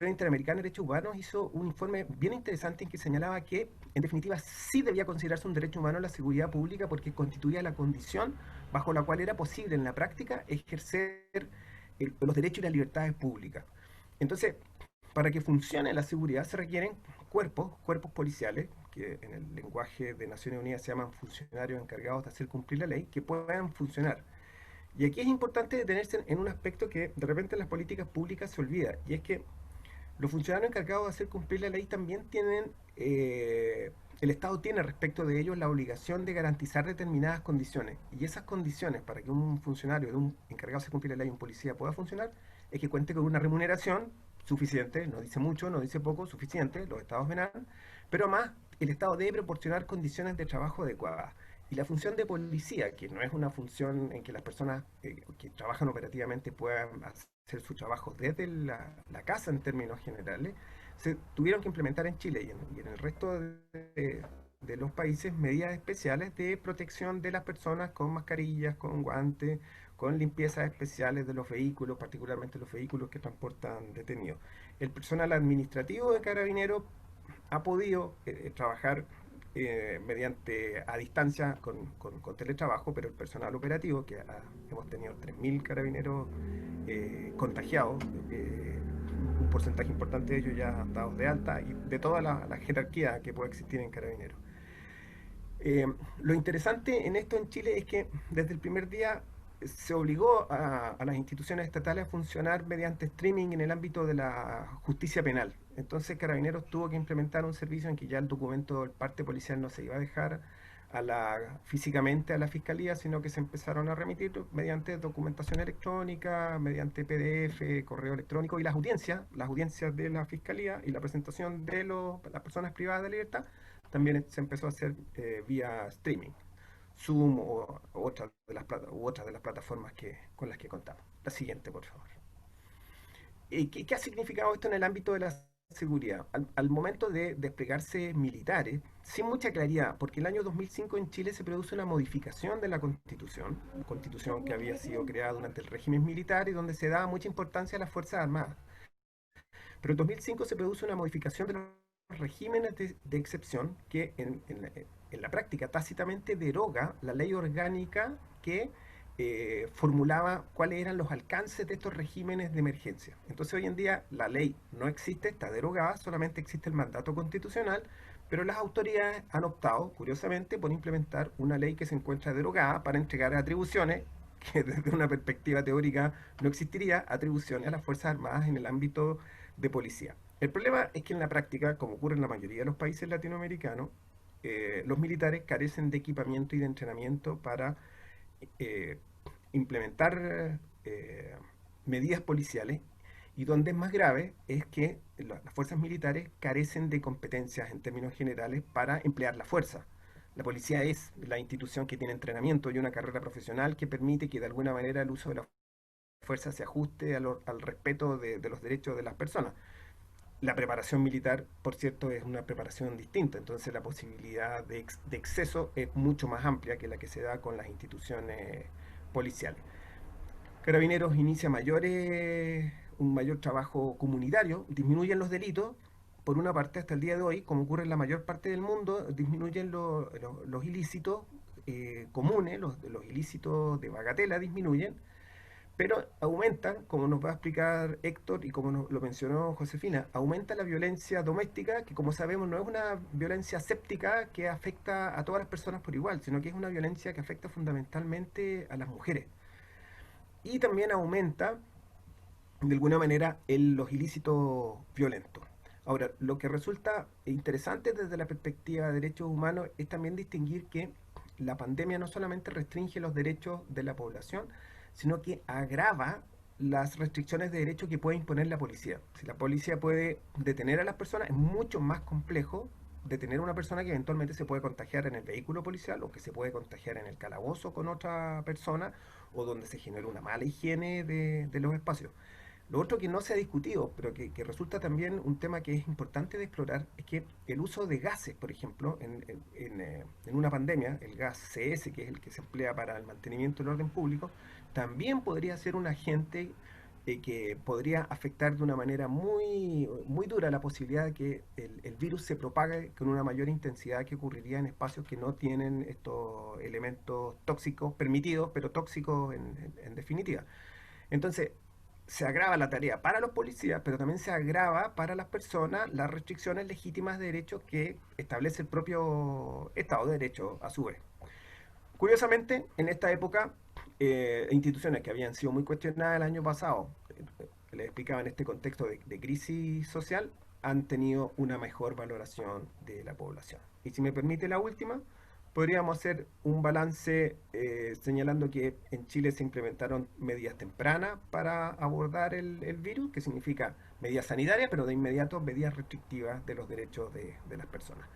Interamericana de Derechos Humanos hizo un informe bien interesante en que señalaba que, en definitiva, sí debía considerarse un derecho humano la seguridad pública porque constituía la condición bajo la cual era posible en la práctica ejercer los derechos y las libertades públicas. Entonces, para que funcione la seguridad se requieren cuerpos policiales, que en el lenguaje de Naciones Unidas se llaman funcionarios encargados de hacer cumplir la ley, que puedan funcionar. Y aquí es importante detenerse en un aspecto que de repente en las políticas públicas se olvida, y es que los funcionarios encargados de hacer cumplir la ley también tienen, el Estado tiene respecto de ellos la obligación de garantizar determinadas condiciones. Y esas condiciones para que un funcionario, de un encargado de hacer cumplir la ley, un policía, pueda funcionar, es que cuente con una remuneración suficiente, no dice mucho, no dice poco, suficiente, los estados verán, pero además el Estado debe proporcionar condiciones de trabajo adecuadas. Y la función de policía, que no es una función en que las personas que trabajan operativamente puedan hacer su trabajo desde la casa en términos generales, se tuvieron que implementar en Chile y en el resto de los países medidas especiales de protección de las personas con mascarillas, con guantes, con limpiezas especiales de los vehículos, particularmente los vehículos que transportan detenidos. El personal administrativo de Carabineros ha podido trabajar mediante a distancia con teletrabajo, pero el personal operativo, que hemos tenido 3.000 carabineros contagiados, un porcentaje importante de ellos ya dados de alta, y de toda la jerarquía que puede existir en carabineros. Lo interesante en esto en Chile es que desde el primer día se obligó a las instituciones estatales a funcionar mediante streaming en el ámbito de la justicia penal. Entonces Carabineros tuvo que implementar un servicio en que ya el documento, el parte policial no se iba a dejar físicamente a la fiscalía, sino que se empezaron a remitir mediante documentación electrónica, mediante PDF, correo electrónico, y las audiencias de la fiscalía y la presentación de las personas privadas de libertad también se empezó a hacer vía streaming. Zoom o otras de las plataformas con las que contamos. La siguiente, por favor. ¿Qué ha significado esto en el ámbito de la seguridad? Al momento de desplegarse militares, sin mucha claridad, porque el año 2005 en Chile se produce una modificación de la Constitución que había sido creada durante el régimen militar y donde se daba mucha importancia a las Fuerzas Armadas. Pero en 2005 se produce una modificación de los regímenes de excepción que en la práctica tácitamente deroga la ley orgánica que formulaba cuáles eran los alcances de estos regímenes de emergencia. Entonces hoy en día la ley no existe, está derogada, solamente existe el mandato constitucional, pero las autoridades han optado, curiosamente, por implementar una ley que se encuentra derogada para entregar atribuciones que desde una perspectiva teórica no existiría, atribuciones a las Fuerzas Armadas en el ámbito de policía. El problema es que en la práctica, como ocurre en la mayoría de los países latinoamericanos, los militares carecen de equipamiento y de entrenamiento para eh, implementar medidas policiales, y donde es más grave es que las fuerzas militares carecen de competencias en términos generales para emplear la fuerza. La policía es la institución que tiene entrenamiento y una carrera profesional que permite que de alguna manera el uso de la fuerza se ajuste al respeto de los derechos de las personas. La preparación militar, por cierto, es una preparación distinta, entonces la posibilidad de exceso es mucho más amplia que la que se da con las instituciones policiales. Carabineros inicia un mayor trabajo comunitario, disminuyen los delitos, por una parte hasta el día de hoy, como ocurre en la mayor parte del mundo, disminuyen los ilícitos comunes, los ilícitos de bagatela disminuyen, pero aumentan, como nos va a explicar Héctor y como lo mencionó Josefina, aumenta la violencia doméstica, que como sabemos no es una violencia séptica que afecta a todas las personas por igual, sino que es una violencia que afecta fundamentalmente a las mujeres. Y también aumenta, de alguna manera, los ilícitos violentos. Ahora, lo que resulta interesante desde la perspectiva de derechos humanos es también distinguir que la pandemia no solamente restringe los derechos de la población, sino que agrava las restricciones de derechos que puede imponer la policía. Si la policía puede detener a las personas, es mucho más complejo detener a una persona que eventualmente se puede contagiar en el vehículo policial o que se puede contagiar en el calabozo con otra persona o donde se genera una mala higiene de los espacios. Lo otro que no se ha discutido, pero que resulta también un tema que es importante de explorar, es que el uso de gases, por ejemplo, en una pandemia, el gas CS, que es el que se emplea para el mantenimiento del orden público, también podría ser un agente que podría afectar de una manera muy, muy dura la posibilidad de que el virus se propague con una mayor intensidad que ocurriría en espacios que no tienen estos elementos tóxicos permitidos, pero tóxicos en definitiva. Entonces, se agrava la tarea para los policías, pero también se agrava para las personas las restricciones legítimas de derechos que establece el propio Estado de Derecho a su vez. Curiosamente, en esta época, instituciones que habían sido muy cuestionadas el año pasado, les explicaba, en este contexto de crisis social, han tenido una mejor valoración de la población. Y si me permite la última, podríamos hacer un balance señalando que en Chile se implementaron medidas tempranas para abordar el virus, que significa medidas sanitarias, pero de inmediato medidas restrictivas de los derechos de las personas.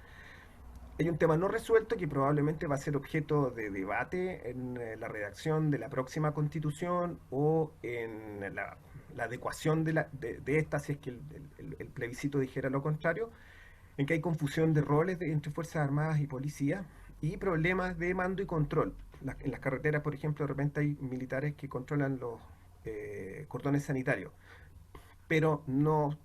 Hay un tema no resuelto que probablemente va a ser objeto de debate en la redacción de la próxima constitución o en la adecuación de esta, si es que el plebiscito dijera lo contrario, en que hay confusión de roles entre Fuerzas Armadas y Policía y problemas de mando y control. En las carreteras, por ejemplo, de repente hay militares que controlan los cordones sanitarios, pero no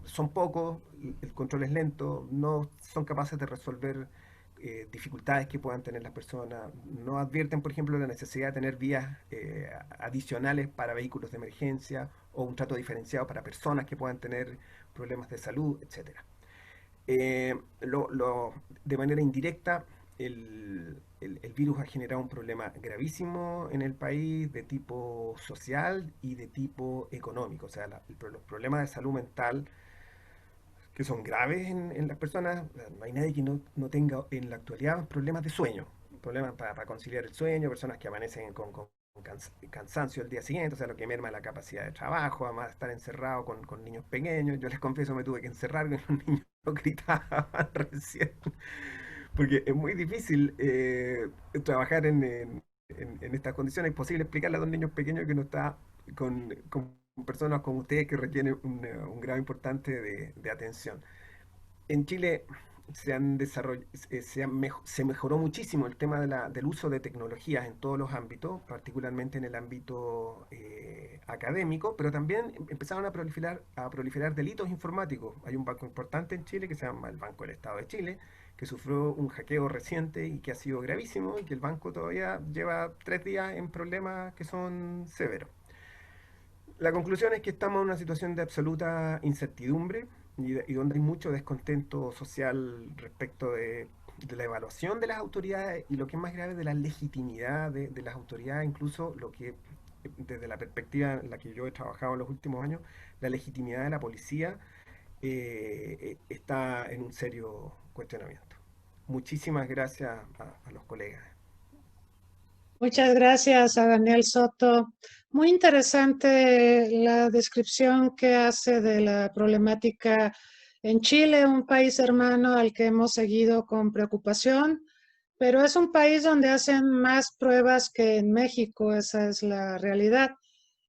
son pocos, el control es lento, no son capaces de resolver dificultades que puedan tener las personas, no advierten, por ejemplo, la necesidad de tener vías adicionales para vehículos de emergencia o un trato diferenciado para personas que puedan tener problemas de salud, etcétera. De manera indirecta, el virus ha generado un problema gravísimo en el país de tipo social y de tipo económico. O sea, los problemas de salud mental que son graves en las personas, no hay nadie que no tenga en la actualidad problemas de sueño, problemas para conciliar el sueño, personas que amanecen con cansancio el día siguiente, o sea, lo que merma la capacidad de trabajo, además de estar encerrado con niños pequeños. Yo les confieso, me tuve que encerrar con los niños gritaban recién, porque es muy difícil trabajar en estas condiciones. Es imposible explicarle a dos niños pequeños que no está con personas como ustedes que requieren un grado importante de atención. En Chile se mejoró muchísimo el tema del uso de tecnologías en todos los ámbitos, particularmente en el ámbito académico, pero también empezaron a proliferar delitos informáticos. Hay un banco importante en Chile que se llama el Banco del Estado de Chile, que sufrió un hackeo reciente y que ha sido gravísimo, y que el banco todavía lleva 3 días en problemas que son severos. La conclusión es que estamos en una situación de absoluta incertidumbre y donde hay mucho descontento social respecto de la evaluación de las autoridades y, lo que es más grave, de la legitimidad de las autoridades, incluso lo que, desde la perspectiva en la que yo he trabajado en los últimos años, la legitimidad de la policía está en un serio cuestionamiento. Muchísimas gracias a los colegas. Muchas gracias a Daniel Soto. Muy interesante la descripción que hace de la problemática en Chile, un país hermano al que hemos seguido con preocupación, pero es un país donde hacen más pruebas que en México, esa es la realidad.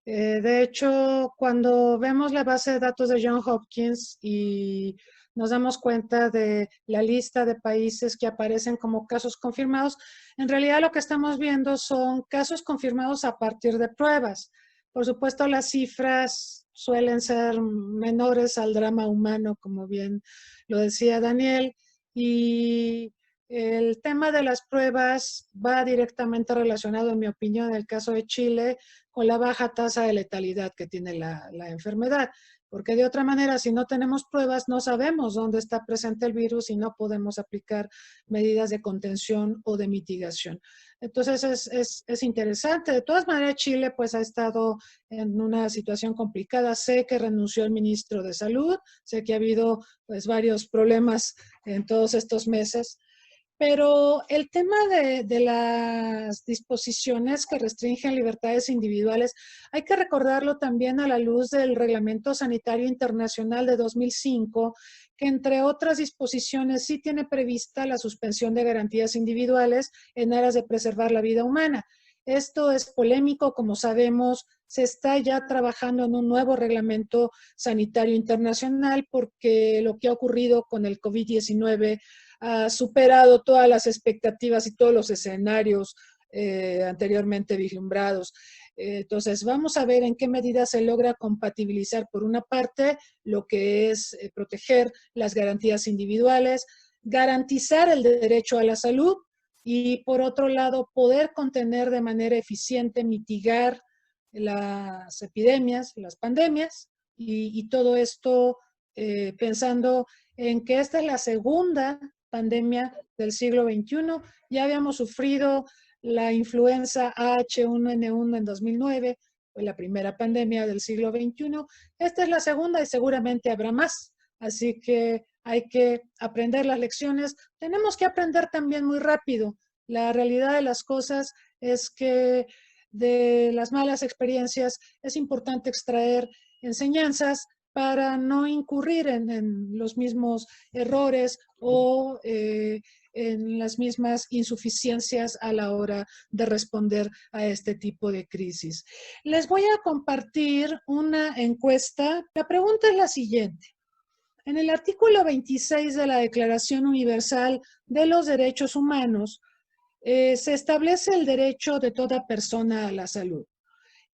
De hecho, cuando vemos la base de datos de Johns Hopkins y nos damos cuenta de la lista de países que aparecen como casos confirmados, en realidad lo que estamos viendo son casos confirmados a partir de pruebas. Por supuesto, las cifras suelen ser menores al drama humano, como bien lo decía Daniel, y el tema de las pruebas va directamente relacionado, en mi opinión, en el caso de Chile, con la baja tasa de letalidad que tiene la enfermedad. Porque de otra manera, si no tenemos pruebas, no sabemos dónde está presente el virus y no podemos aplicar medidas de contención o de mitigación. Entonces es interesante. De todas maneras, Chile pues ha estado en una situación complicada. Sé que renunció el ministro de Salud, sé que ha habido pues varios problemas en todos estos meses. Pero el tema de las disposiciones que restringen libertades individuales, hay que recordarlo también a la luz del Reglamento Sanitario Internacional de 2005, que entre otras disposiciones sí tiene prevista la suspensión de garantías individuales en aras de preservar la vida humana. Esto es polémico, como sabemos, se está ya trabajando en un nuevo reglamento sanitario internacional porque lo que ha ocurrido con el COVID-19 ha superado todas las expectativas y todos los escenarios anteriormente vislumbrados. Entonces, vamos a ver en qué medida se logra compatibilizar, por una parte, lo que es proteger las garantías individuales, garantizar el derecho a la salud y, por otro lado, poder contener de manera eficiente, mitigar las epidemias, las pandemias, y todo esto pensando en que esta es la segunda pandemia del siglo XXI. Ya habíamos sufrido la influenza H1N1 en 2009, fue la primera pandemia del siglo XXI. Esta es la segunda y seguramente habrá más. Así que hay que aprender las lecciones. Tenemos que aprender también muy rápido. La realidad de las cosas es que de las malas experiencias es importante extraer enseñanzas para no incurrir en los mismos errores o en las mismas insuficiencias a la hora de responder a este tipo de crisis. Les voy a compartir una encuesta. La pregunta es la siguiente. En el artículo 26 de la Declaración Universal de los Derechos Humanos, se establece el derecho de toda persona a la salud.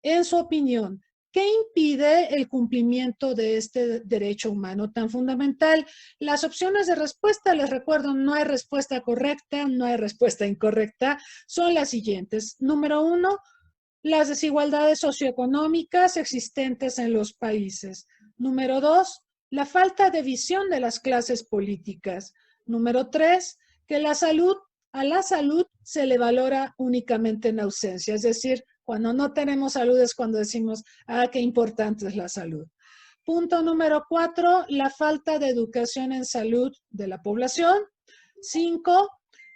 En su opinión, ¿qué impide el cumplimiento de este derecho humano tan fundamental? Las opciones de respuesta, les recuerdo, no hay respuesta correcta, no hay respuesta incorrecta, son las siguientes. Número 1, las desigualdades socioeconómicas existentes en los países. Número 2, la falta de visión de las clases políticas. Número 3, que a la salud se le valora únicamente en ausencia, es decir, cuando no tenemos salud es cuando decimos, qué importante es la salud. Punto número 4, la falta de educación en salud de la población. 5,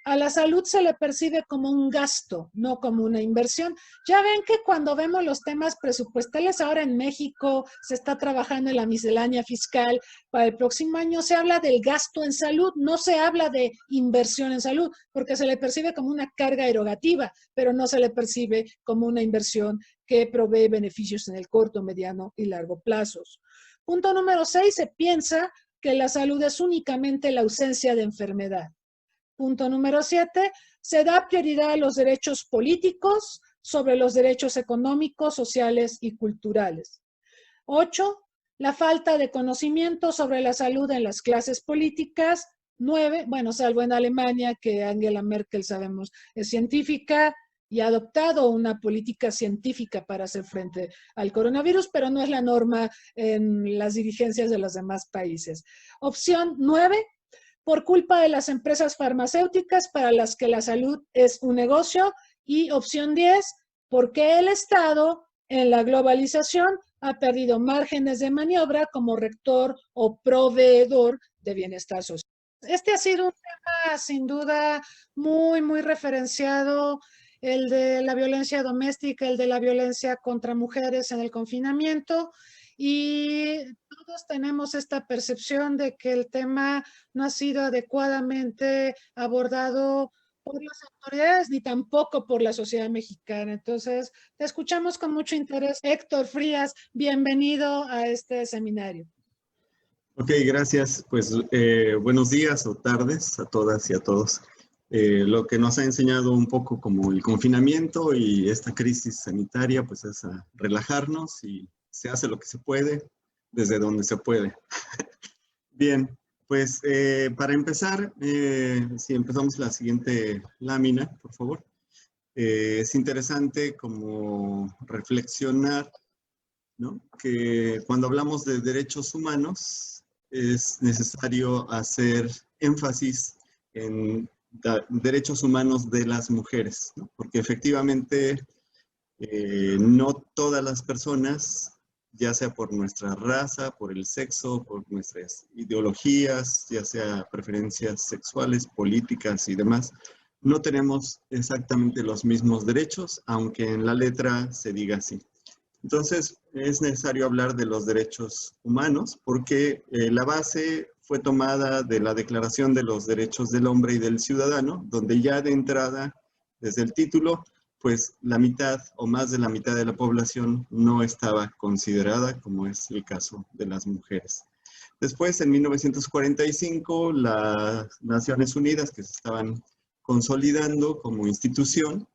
a la salud se le percibe como un gasto, no como una inversión. Ya ven que cuando vemos los temas presupuestales, ahora en México se está trabajando en la miscelánea fiscal para el próximo año, se habla del gasto en salud, no se habla de inversión en salud, porque se le percibe como una carga erogativa, pero no se le percibe como una inversión que provee beneficios en el corto, mediano y largo plazos. Punto número 6, se piensa que la salud es únicamente la ausencia de enfermedad. Punto número 7, se da prioridad a los derechos políticos sobre los derechos económicos, sociales y culturales. 8, la falta de conocimiento sobre la salud en las clases políticas. 9, bueno, salvo en Alemania, que Angela Merkel, sabemos, es científica y ha adoptado una política científica para hacer frente al coronavirus, pero no es la norma en las dirigencias de los demás países. Opción 9, por culpa de las empresas farmacéuticas para las que la salud es un negocio. Y opción 10, porque el Estado en la globalización ha perdido márgenes de maniobra como rector o proveedor de bienestar social. Este ha sido un tema sin duda muy, muy referenciado, el de la violencia doméstica, el de la violencia contra mujeres en el confinamiento. Y todos tenemos esta percepción de que el tema no ha sido adecuadamente abordado por las autoridades ni tampoco por la sociedad mexicana. Entonces, te escuchamos con mucho interés. Héctor Frías, bienvenido a este seminario. Ok, gracias. Pues buenos días o tardes a todas y a todos. Lo que nos ha enseñado un poco como el confinamiento y esta crisis sanitaria, pues es a relajarnos y se hace lo que se puede desde donde se puede. Bien, pues para empezar, si empezamos la siguiente lámina, por favor. Es interesante como reflexionar, ¿no?, que cuando hablamos de derechos humanos es necesario hacer énfasis en derechos humanos de las mujeres, ¿no? Porque efectivamente no todas las personas, ya sea por nuestra raza, por el sexo, por nuestras ideologías, ya sea preferencias sexuales, políticas y demás, no tenemos exactamente los mismos derechos, aunque en la letra se diga así. Entonces, es necesario hablar de los derechos humanos porque la base fue tomada de la Declaración de los Derechos del Hombre y del Ciudadano, donde ya de entrada, desde el título, pues la mitad o más de la mitad de la población no estaba considerada, como es el caso de las mujeres. Después, en 1945, las Naciones Unidas, que se estaban consolidando como institución,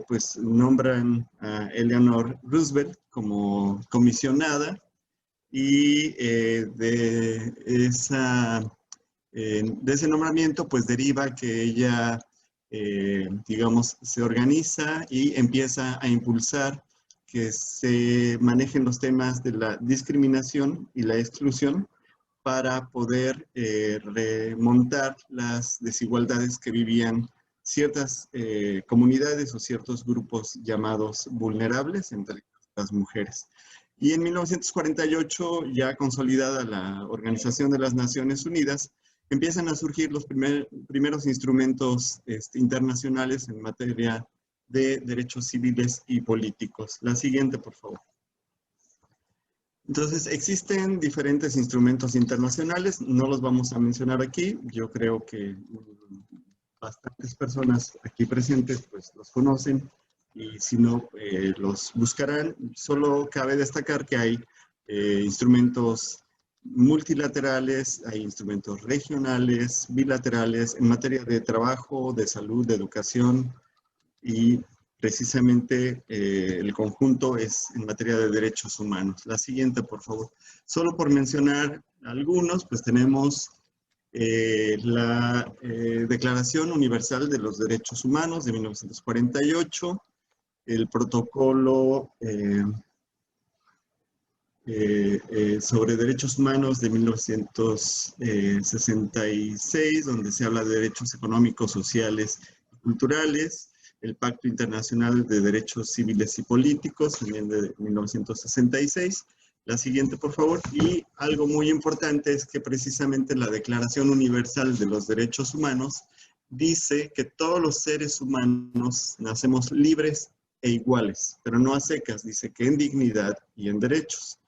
pues nombran a Eleanor Roosevelt como comisionada y de ese nombramiento pues deriva que ella, digamos, se organiza y empieza a impulsar que se manejen los temas de la discriminación y la exclusión para poder remontar las desigualdades que vivían ciertas comunidades o ciertos grupos llamados vulnerables, entre las mujeres. Y en 1948, ya consolidada la Organización de las Naciones Unidas, empiezan a surgir los primeros instrumentos internacionales en materia de derechos civiles y políticos. La siguiente, por favor. Entonces, existen diferentes instrumentos internacionales, no los vamos a mencionar aquí. Yo creo que bastantes personas aquí presentes pues los conocen, y si no, los buscarán. Solo cabe destacar que hay instrumentos multilaterales, hay instrumentos regionales, bilaterales, en materia de trabajo, de salud, de educación, y precisamente el conjunto es en materia de derechos humanos. La siguiente, por favor. Solo por mencionar algunos, pues tenemos la Declaración Universal de los Derechos Humanos de 1948, el protocolo sobre derechos humanos de 1966, donde se habla de derechos económicos, sociales y culturales, el Pacto Internacional de Derechos Civiles y Políticos, también de 1966. La siguiente, por favor. Y algo muy importante es que precisamente la Declaración Universal de los Derechos Humanos dice que todos los seres humanos nacemos libres e iguales, pero no a secas, dice que en dignidad y en derechos.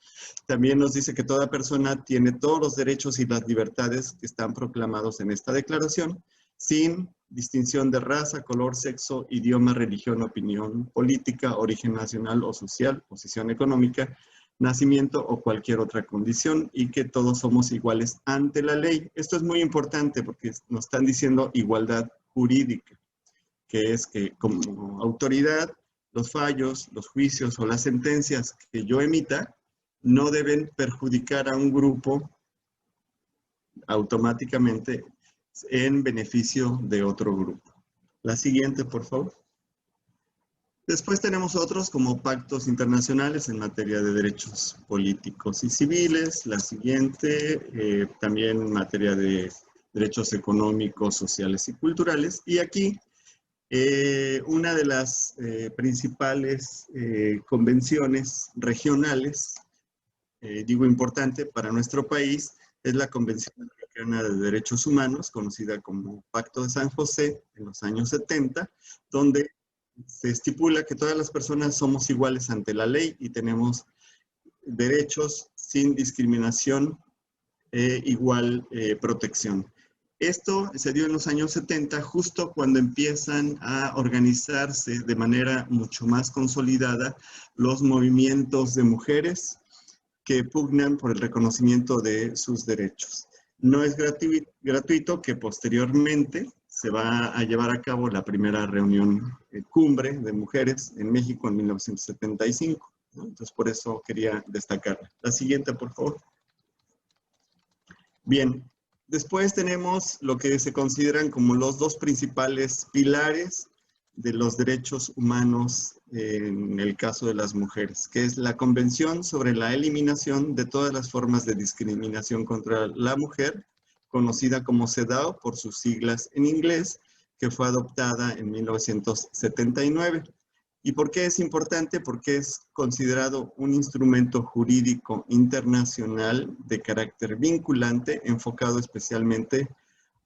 También nos dice que toda persona tiene todos los derechos y las libertades que están proclamados en esta declaración, sin distinción de raza, color, sexo, idioma, religión, opinión política, origen nacional o social, posición económica, nacimiento o cualquier otra condición, y que todos somos iguales ante la ley. Esto es muy importante porque nos están diciendo igualdad jurídica, que es que como autoridad, los fallos, los juicios o las sentencias que yo emita no deben perjudicar a un grupo automáticamente en beneficio de otro grupo. La siguiente, por favor. Después tenemos otros como pactos internacionales en materia de derechos políticos y civiles. La siguiente, también en materia de derechos económicos, sociales y culturales. Y aquí, una de las principales convenciones regionales, digo importante para nuestro país, es la Convención Americana de Derechos Humanos, conocida como Pacto de San José, en los años 70, donde se estipula que todas las personas somos iguales ante la ley y tenemos derechos sin discriminación, igual protección. Esto se dio en los años 70, justo cuando empiezan a organizarse de manera mucho más consolidada los movimientos de mujeres que pugnan por el reconocimiento de sus derechos. No es gratuito que posteriormente se va a llevar a cabo la primera reunión cumbre de mujeres en México en 1975, ¿no? Entonces, por eso quería destacarla. La siguiente, por favor. Bien, después tenemos lo que se consideran como los dos principales pilares de los derechos humanos en el caso de las mujeres, que es la Convención sobre la Eliminación de todas las formas de discriminación contra la mujer, conocida como CEDAW por sus siglas en inglés, que fue adoptada en 1979. ¿Y por qué es importante? Porque es considerado un instrumento jurídico internacional de carácter vinculante, enfocado especialmente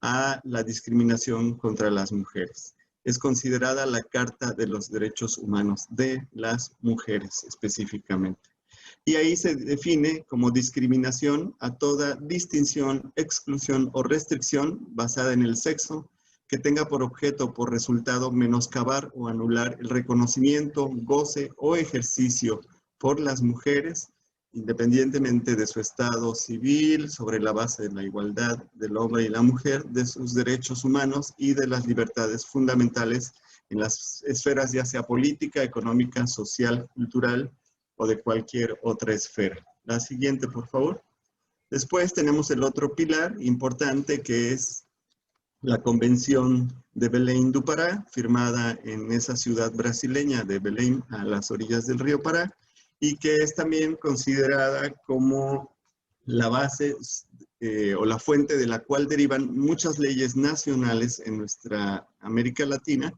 a la discriminación contra las mujeres. Es considerada la Carta de los Derechos Humanos de las mujeres específicamente. Y ahí se define como discriminación a toda distinción, exclusión o restricción basada en el sexo que tenga por objeto o por resultado menoscabar o anular el reconocimiento, goce o ejercicio por las mujeres, independientemente de su estado civil, sobre la base de la igualdad del hombre y la mujer, de sus derechos humanos y de las libertades fundamentales en las esferas ya sea política, económica, social, cultural o de cualquier otra esfera. La siguiente, por favor. Después tenemos el otro pilar importante, que es la Convención de Belém do Pará, firmada en esa ciudad brasileña de Belém, a las orillas del río Pará, y que es también considerada como la base o la fuente de la cual derivan muchas leyes nacionales en nuestra América Latina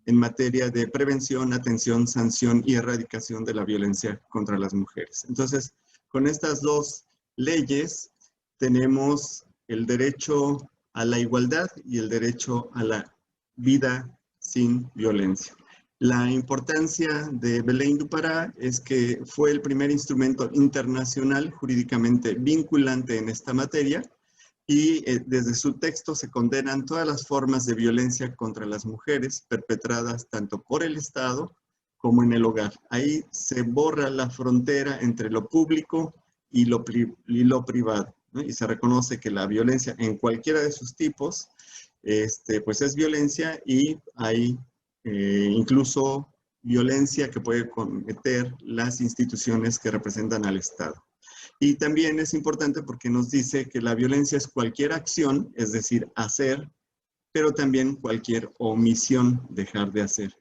en materia de prevención, atención, sanción y erradicación de la violencia contra las mujeres. Entonces, con estas dos leyes tenemos el derecho a la igualdad y el derecho a la vida sin violencia. La importancia de Belém do Pará es que fue el primer instrumento internacional jurídicamente vinculante en esta materia y desde su texto se condenan todas las formas de violencia contra las mujeres perpetradas tanto por el Estado como en el hogar. Ahí se borra la frontera entre lo público y lo privado, ¿no? Y se reconoce que la violencia en cualquiera de sus tipos pues es violencia y hay incluso violencia que puede cometer las instituciones que representan al Estado. Y también es importante porque nos dice que la violencia es cualquier acción, es decir, hacer, pero también cualquier omisión, dejar de hacer,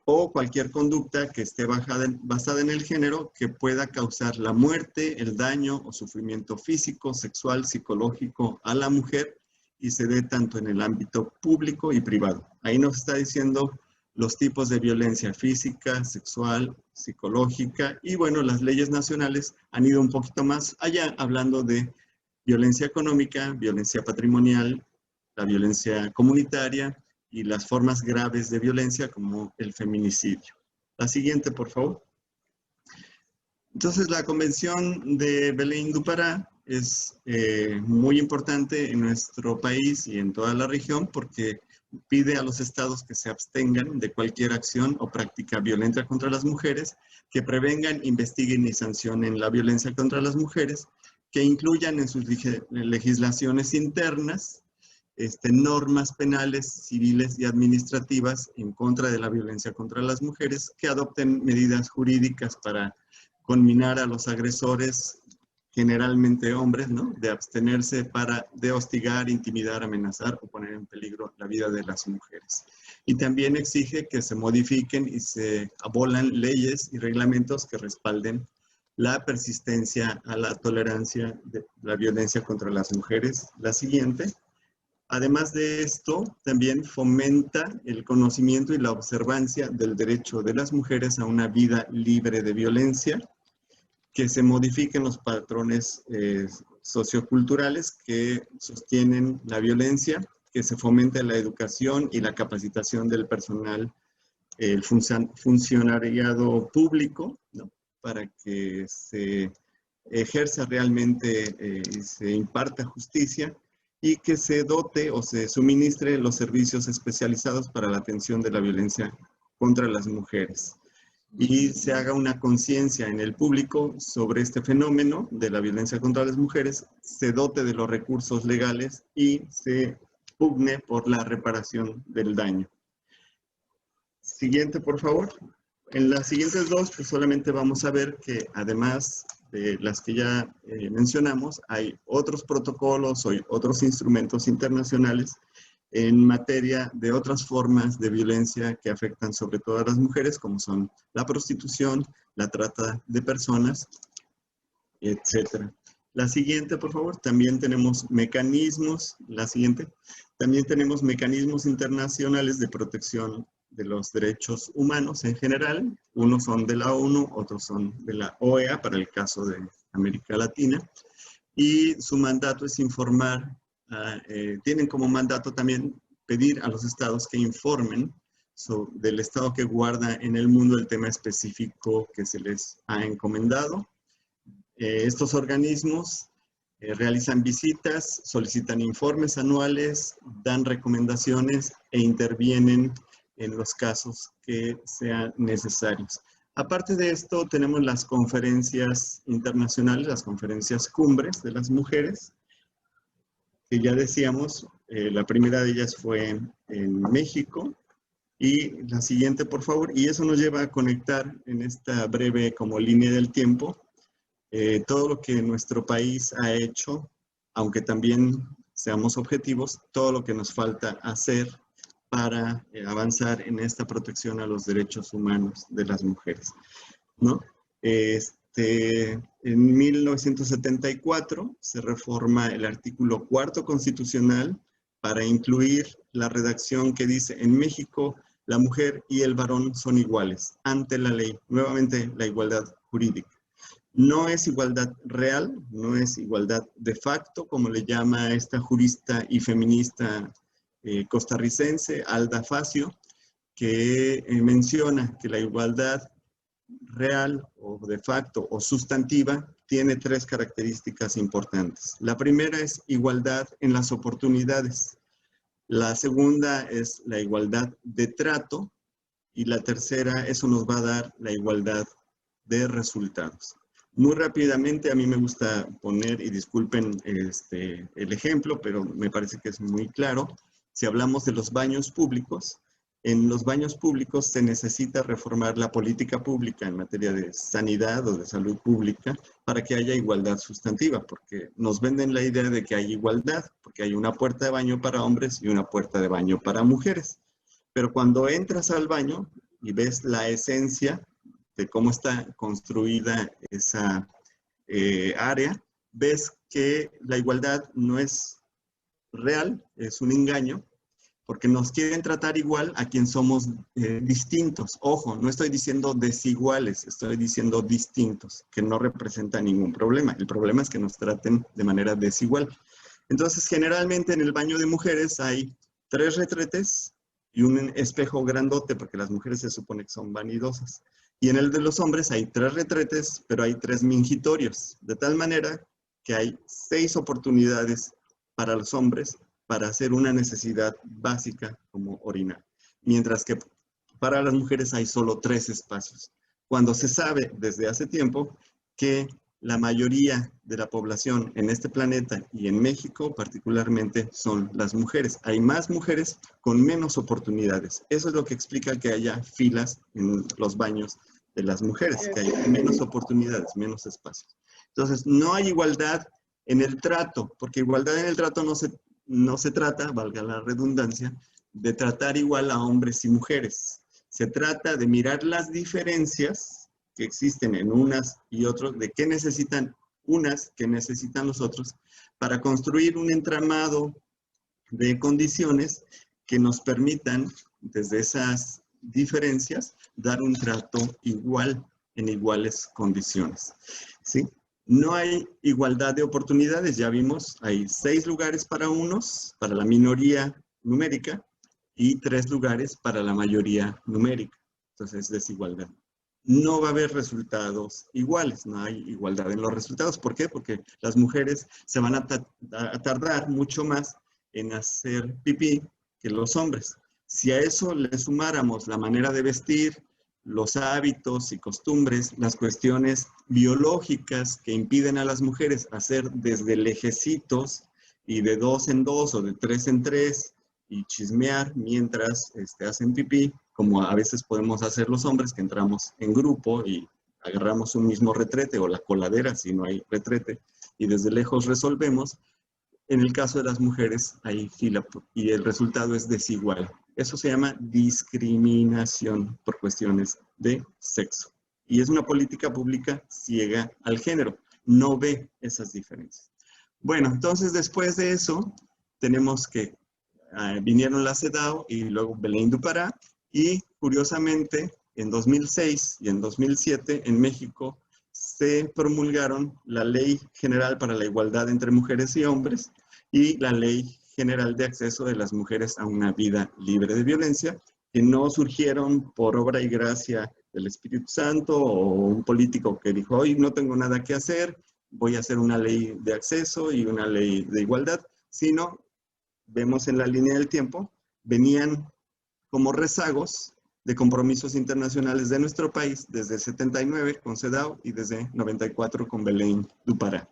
o cualquier conducta que esté basada en el género que pueda causar la muerte, el daño o sufrimiento físico, sexual, psicológico a la mujer y se dé tanto en el ámbito público y privado. Ahí nos está diciendo los tipos de violencia física, sexual, psicológica y bueno, las leyes nacionales han ido un poquito más allá hablando de violencia económica, violencia patrimonial, la violencia comunitaria y las formas graves de violencia como el feminicidio. La siguiente, por favor. Entonces, la Convención de Belém do Pará es muy importante en nuestro país y en toda la región porque pide a los estados que se abstengan de cualquier acción o práctica violenta contra las mujeres, que prevengan, investiguen y sancionen la violencia contra las mujeres, que incluyan en sus legislaciones internas normas penales, civiles y administrativas en contra de la violencia contra las mujeres, que adopten medidas jurídicas para conminar a los agresores, generalmente hombres, ¿no?, de abstenerse de hostigar, intimidar, amenazar o poner en peligro la vida de las mujeres. Y también exige que se modifiquen y se abolan leyes y reglamentos que respalden la persistencia a la tolerancia de la violencia contra las mujeres. La siguiente. Además de esto, también fomenta el conocimiento y la observancia del derecho de las mujeres a una vida libre de violencia, que se modifiquen los patrones socioculturales que sostienen la violencia, que se fomente la educación y la capacitación del personal, el funcionariado público, ¿no?, para que se ejerza realmente y se imparta justicia y que se dote o se suministre los servicios especializados para la atención de la violencia contra las mujeres. Y se haga una conciencia en el público sobre este fenómeno de la violencia contra las mujeres, se dote de los recursos legales y se pugne por la reparación del daño. Siguiente, por favor. En las siguientes dos, pues solamente vamos a ver que además de las que ya mencionamos, hay otros protocolos o otros instrumentos internacionales en materia de otras formas de violencia que afectan sobre todo a las mujeres, como son la prostitución, la trata de personas, etc. La siguiente, por favor. También tenemos mecanismos, la siguiente. También tenemos mecanismos internacionales de protección de los derechos humanos en general. Unos son de la ONU, otros son de la OEA, para el caso de América Latina. Y su mandato es informar, tienen como mandato también pedir a los estados que informen del estado que guarda en el mundo el tema específico que se les ha encomendado. Estos organismos realizan visitas, solicitan informes anuales, dan recomendaciones e intervienen en los casos que sean necesarios. Aparte de esto, tenemos las conferencias internacionales, las conferencias cumbres de las mujeres, que ya decíamos, la primera de ellas fue en México, y la siguiente, por favor, y eso nos lleva a conectar en esta breve como línea del tiempo, todo lo que nuestro país ha hecho, aunque también seamos objetivos, todo lo que nos falta hacer para avanzar en esta protección a los derechos humanos de las mujeres, ¿no? en 1974 se reforma el artículo 4º constitucional para incluir la redacción que dice: en México la mujer y el varón son iguales ante la ley. Nuevamente, la igualdad jurídica. No es igualdad real, no es igualdad de facto, como le llama esta jurista y feminista costarricense, Alda Facio, que menciona que la igualdad real o de facto o sustantiva tiene 3 características importantes. La primera es igualdad en las oportunidades. La segunda es la igualdad de trato. Y la tercera, eso nos va a dar la igualdad de resultados. Muy rápidamente, a mí me gusta poner, y disculpen el ejemplo, pero me parece que es muy claro. Si hablamos de los baños públicos, en los baños públicos se necesita reformar la política pública en materia de sanidad o de salud pública para que haya igualdad sustantiva, porque nos venden la idea de que hay igualdad, porque hay una puerta de baño para hombres y una puerta de baño para mujeres. Pero cuando entras al baño y ves la esencia de cómo está construida esa área, ves que la igualdad no es real, es un engaño, porque nos quieren tratar igual a quien somos distintos. Ojo, no estoy diciendo desiguales, estoy diciendo distintos, que no representa ningún problema. El problema es que nos traten de manera desigual. Entonces, generalmente en el baño de mujeres hay 3 retretes y un espejo grandote, porque las mujeres se supone que son vanidosas. Y en el de los hombres hay 3 retretes, pero hay 3 mingitorios, de tal manera que hay 6 oportunidades para los hombres para hacer una necesidad básica como orinar. Mientras que para las mujeres hay solo 3 espacios. Cuando se sabe desde hace tiempo que la mayoría de la población en este planeta y en México particularmente son las mujeres. Hay más mujeres con menos oportunidades. Eso es lo que explica que haya filas en los baños de las mujeres, que hay menos oportunidades, menos espacios. Entonces, no hay igualdad en el trato, porque igualdad en el trato no se trata, valga la redundancia, de tratar igual a hombres y mujeres. Se trata de mirar las diferencias que existen en unas y otros, de qué necesitan unas, qué necesitan los otros, para construir un entramado de condiciones que nos permitan, desde esas diferencias, dar un trato igual en iguales condiciones. ¿Sí? No hay igualdad de oportunidades, ya vimos, hay 6 lugares para unos, para la minoría numérica, y 3 lugares para la mayoría numérica. Entonces, es desigualdad. No va a haber resultados iguales, no hay igualdad en los resultados. ¿Por qué? Porque las mujeres se van a tardar mucho más en hacer pipí que los hombres. Si a eso le sumáramos la manera de vestir, los hábitos y costumbres, las cuestiones biológicas que impiden a las mujeres hacer desde lejecitos y de 2 en 2 o de 3 en 3 y chismear mientras hacen pipí, como a veces podemos hacer los hombres, que entramos en grupo y agarramos un mismo retrete o la coladera si no hay retrete y desde lejos resolvemos. En el caso de las mujeres hay fila y el resultado es desigual. Eso se llama discriminación por cuestiones de sexo. Y es una política pública ciega al género. No ve esas diferencias. Bueno, entonces después de eso tenemos que vinieron la CEDAW y luego Belén du Pará. Y curiosamente, en 2006 y en 2007 en México se promulgaron la Ley General para la Igualdad entre Mujeres y Hombres y la Ley General de Acceso de las Mujeres a una Vida Libre de Violencia, que no surgieron por obra y gracia del Espíritu Santo o un político que dijo, hoy no tengo nada que hacer, voy a hacer una ley de acceso y una ley de igualdad, sino, vemos en la línea del tiempo, venían como rezagos de compromisos internacionales de nuestro país desde el 79 con CEDAW y desde 94 con Belén du Pará.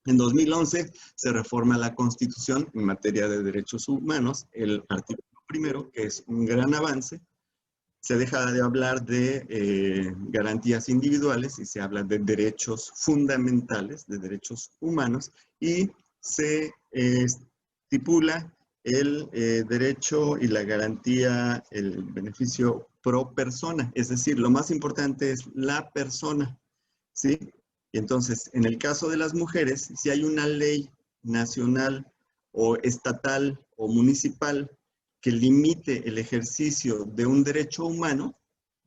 En 2011 se reforma la Constitución en materia de derechos humanos, el artículo 1, que es un gran avance. Se deja de hablar de garantías individuales y se habla de derechos fundamentales, de derechos humanos, y se estipula el derecho y la garantía, el beneficio pro persona. Es decir, lo más importante es la persona, ¿sí? Y entonces, en el caso de las mujeres, si hay una ley nacional o estatal o municipal que limite el ejercicio de un derecho humano,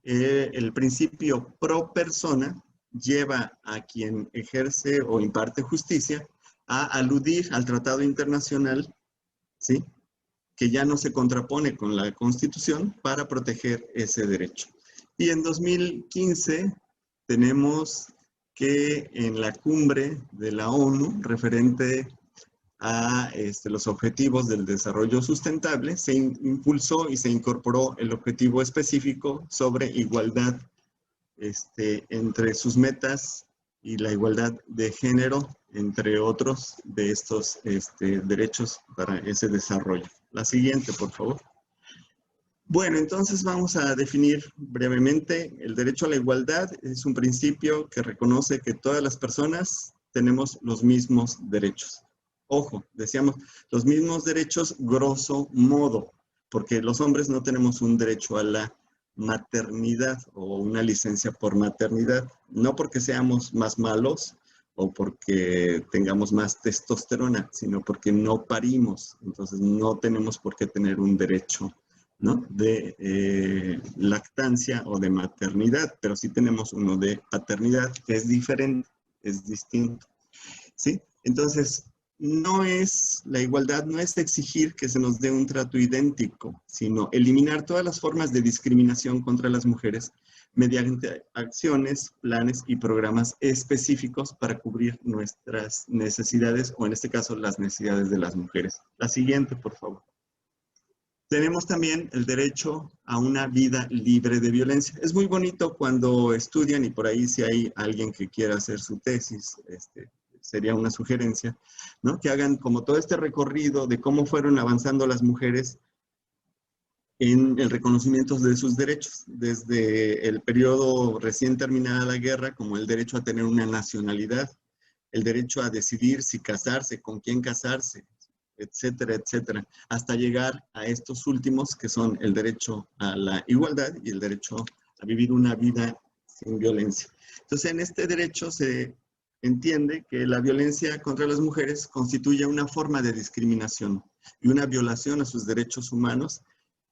el principio pro persona lleva a quien ejerce o imparte justicia a aludir al tratado internacional, ¿sí?, que ya no se contrapone con la Constitución para proteger ese derecho. Y en 2015 tenemos que en la cumbre de la ONU, referente a los objetivos del desarrollo sustentable, se impulsó y se incorporó el objetivo específico sobre igualdad entre sus metas y la igualdad de género, entre otros de estos derechos para ese desarrollo. La siguiente, por favor. Bueno, entonces vamos a definir brevemente. El derecho a la igualdad es un principio que reconoce que todas las personas tenemos los mismos derechos. Ojo, decíamos los mismos derechos grosso modo, porque los hombres no tenemos un derecho a la maternidad o una licencia por maternidad, no porque seamos más malos o porque tengamos más testosterona, sino porque no parimos. Entonces no tenemos por qué tener un derecho, ¿no?, de lactancia o de maternidad, pero sí tenemos uno de paternidad, que es diferente, es distinto, ¿sí? Entonces, la igualdad no es exigir que se nos dé un trato idéntico, sino eliminar todas las formas de discriminación contra las mujeres mediante acciones, planes y programas específicos para cubrir nuestras necesidades, o en este caso, las necesidades de las mujeres. La siguiente, por favor. Tenemos también el derecho a una vida libre de violencia. Es muy bonito cuando estudian, y por ahí si hay alguien que quiera hacer su tesis, sería una sugerencia, ¿no?, que hagan como todo este recorrido de cómo fueron avanzando las mujeres en el reconocimiento de sus derechos, desde el periodo recién terminada la guerra, como el derecho a tener una nacionalidad, el derecho a decidir si casarse, con quién casarse, etcétera, etcétera, hasta llegar a estos últimos que son el derecho a la igualdad y el derecho a vivir una vida sin violencia. Entonces, en este derecho se entiende que la violencia contra las mujeres constituye una forma de discriminación y una violación a sus derechos humanos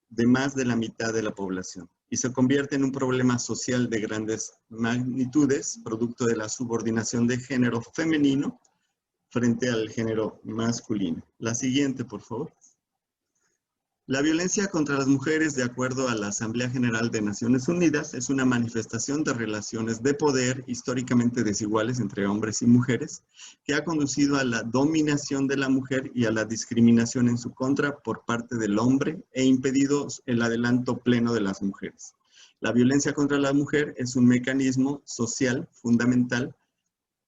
de más de la mitad de la población, y se convierte en un problema social de grandes magnitudes, producto de la subordinación de género femenino frente al género masculino. La siguiente, por favor. La violencia contra las mujeres, de acuerdo a la Asamblea General de Naciones Unidas, es una manifestación de relaciones de poder históricamente desiguales entre hombres y mujeres, que ha conducido a la dominación de la mujer y a la discriminación en su contra por parte del hombre e impedido el adelanto pleno de las mujeres. La violencia contra la mujer es un mecanismo social fundamental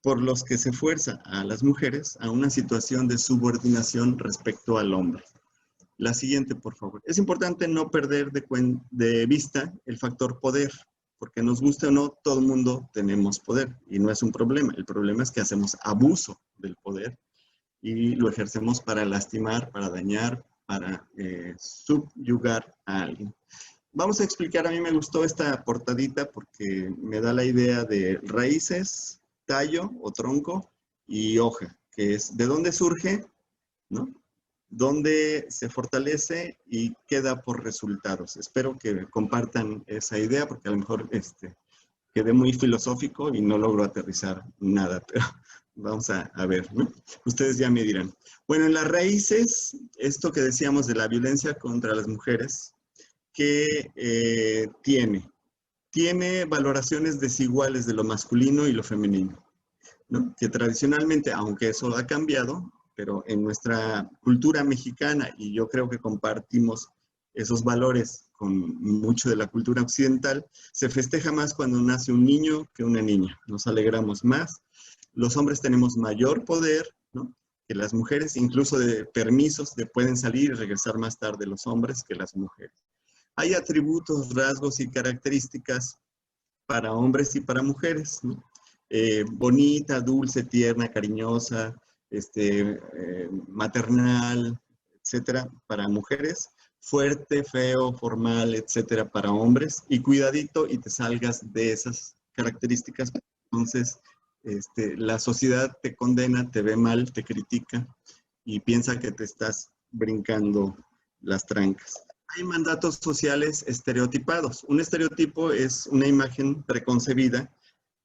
por los que se fuerza a las mujeres a una situación de subordinación respecto al hombre. La siguiente, por favor. Es importante no perder de vista el factor poder, porque nos guste o no, todo el mundo tenemos poder y no es un problema. El problema es que hacemos abuso del poder y lo ejercemos para lastimar, para dañar, para subyugar a alguien. Vamos a explicar, a mí me gustó esta portadita porque me da la idea de raíces, tallo o tronco y hoja, que es de dónde surge, ¿no?, dónde se fortalece y queda por resultados. Espero que compartan esa idea porque a lo mejor quedé muy filosófico y no logro aterrizar nada, pero vamos a ver, ¿no? Ustedes ya me dirán. Bueno, en las raíces, esto que decíamos de la violencia contra las mujeres, que tiene valoraciones desiguales de lo masculino y lo femenino, ¿no?, que tradicionalmente, aunque eso ha cambiado, pero en nuestra cultura mexicana, y yo creo que compartimos esos valores con mucho de la cultura occidental, se festeja más cuando nace un niño que una niña. Nos alegramos más. Los hombres tenemos mayor poder, ¿no?, que las mujeres, incluso de permisos de pueden salir y regresar más tarde los hombres que las mujeres. Hay atributos, rasgos y características para hombres y para mujeres, ¿no? Bonita, dulce, tierna, cariñosa, maternal, etcétera, para mujeres, fuerte, feo, formal, etcétera, para hombres, y cuidadito y te salgas de esas características, entonces la sociedad te condena, te ve mal, te critica y piensa que te estás brincando las trancas. Hay mandatos sociales estereotipados. Un estereotipo es una imagen preconcebida,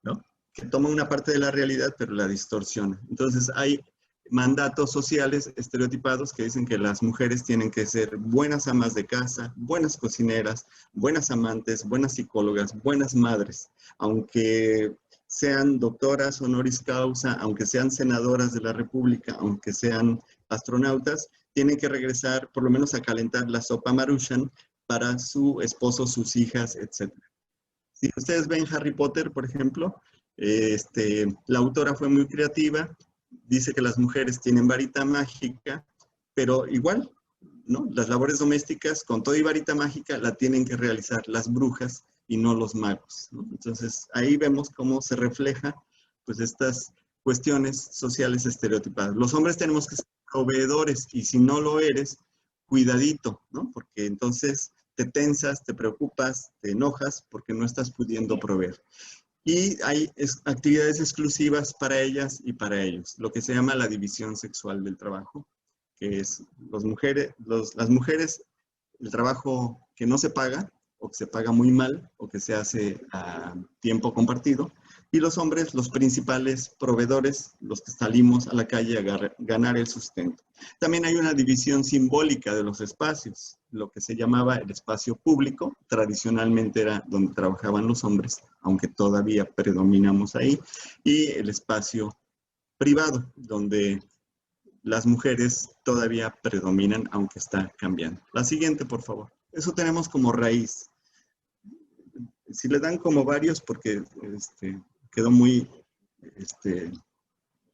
¿no?, que toma una parte de la realidad pero la distorsiona. Entonces hay mandatos sociales estereotipados que dicen que las mujeres tienen que ser buenas amas de casa, buenas cocineras, buenas amantes, buenas psicólogas, buenas madres, aunque sean doctoras honoris causa, aunque sean senadoras de la República, aunque sean astronautas, tienen que regresar por lo menos a calentar la sopa Maruchan para su esposo, sus hijas, etc. Si ustedes ven Harry Potter, por ejemplo, la autora fue muy creativa, dice que las mujeres tienen varita mágica, pero igual, ¿no?, las labores domésticas con todo y varita mágica la tienen que realizar las brujas y no los magos, ¿no? Entonces ahí vemos cómo se refleja pues estas cuestiones sociales estereotipadas. Los hombres tenemos que ser proveedores y si no lo eres, cuidadito, ¿no?, porque entonces te tensas, te preocupas, te enojas porque no estás pudiendo proveer. Y hay actividades exclusivas para ellas y para ellos, lo que se llama la división sexual del trabajo, que es las mujeres, el trabajo que no se paga, o que se paga muy mal, o que se hace a tiempo compartido, y los hombres, los principales proveedores, los que salimos a la calle a ganar el sustento. También hay una división simbólica de los espacios, lo que se llamaba el espacio público, tradicionalmente era donde trabajaban los hombres, aunque todavía predominamos ahí, y el espacio privado, donde las mujeres todavía predominan, aunque está cambiando. La siguiente, por favor. Eso tenemos como raíz. Si le dan como varios, porque quedó muy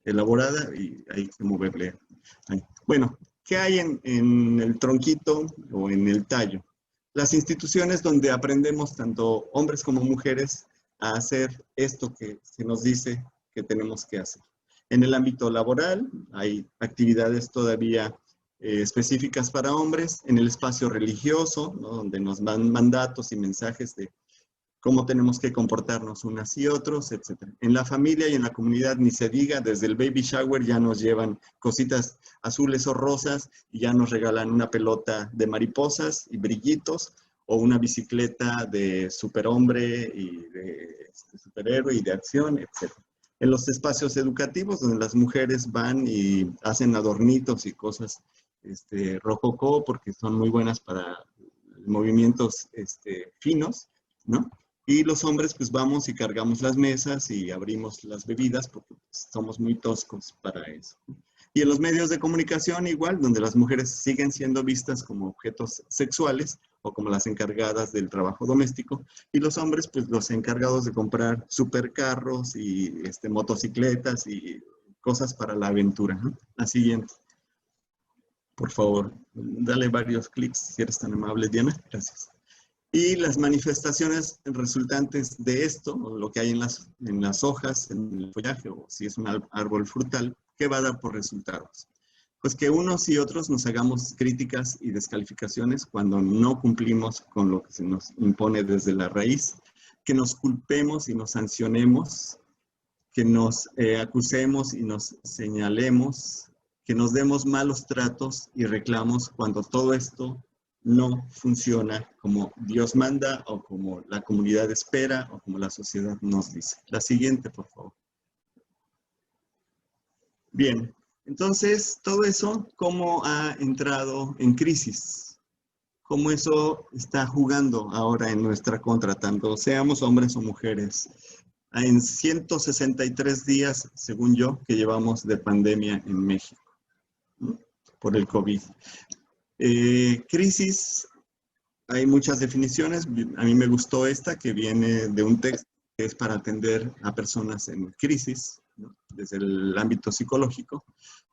elaborada y hay que moverle. Bueno, ¿qué hay en el tronquito o en el tallo? Las instituciones donde aprendemos tanto hombres como mujeres a hacer esto que se nos dice que tenemos que hacer. En el ámbito laboral hay actividades todavía específicas para hombres. En el espacio religioso, ¿no?, donde nos dan mandatos y mensajes de cómo tenemos que comportarnos unas y otros, etc. En la familia y en la comunidad ni se diga, desde el baby shower ya nos llevan cositas azules o rosas y ya nos regalan una pelota de mariposas y brillitos o una bicicleta de superhombre y de superhéroe y de acción, etc. En los espacios educativos donde las mujeres van y hacen adornitos y cosas rococó porque son muy buenas para movimientos finos, ¿no? Y los hombres pues vamos y cargamos las mesas y abrimos las bebidas porque pues, somos muy toscos para eso. Y en los medios de comunicación igual, donde las mujeres siguen siendo vistas como objetos sexuales o como las encargadas del trabajo doméstico y los hombres pues los encargados de comprar supercarros y motocicletas y cosas para la aventura, ¿no? La siguiente. Por favor, dale varios clics si eres tan amable, Diana. Gracias. Y las manifestaciones resultantes de esto, o lo que hay en las hojas, en el follaje, o si es un árbol frutal, ¿qué va a dar por resultados? Pues que unos y otros nos hagamos críticas y descalificaciones cuando no cumplimos con lo que se nos impone desde la raíz, que nos culpemos y nos sancionemos, que nos acusemos y nos señalemos, que nos demos malos tratos y reclamos cuando todo esto no funciona como Dios manda o como la comunidad espera o como la sociedad nos dice. La siguiente, por favor. Bien, entonces todo eso, ¿cómo ha entrado en crisis? ¿Cómo eso está jugando ahora en nuestra contra, tanto seamos hombres o mujeres? En 163 días, según yo, que llevamos de pandemia en México, ¿no?, por el COVID. Crisis, hay muchas definiciones. A mí me gustó esta que viene de un texto que es para atender a personas en crisis, ¿no?, desde el ámbito psicológico.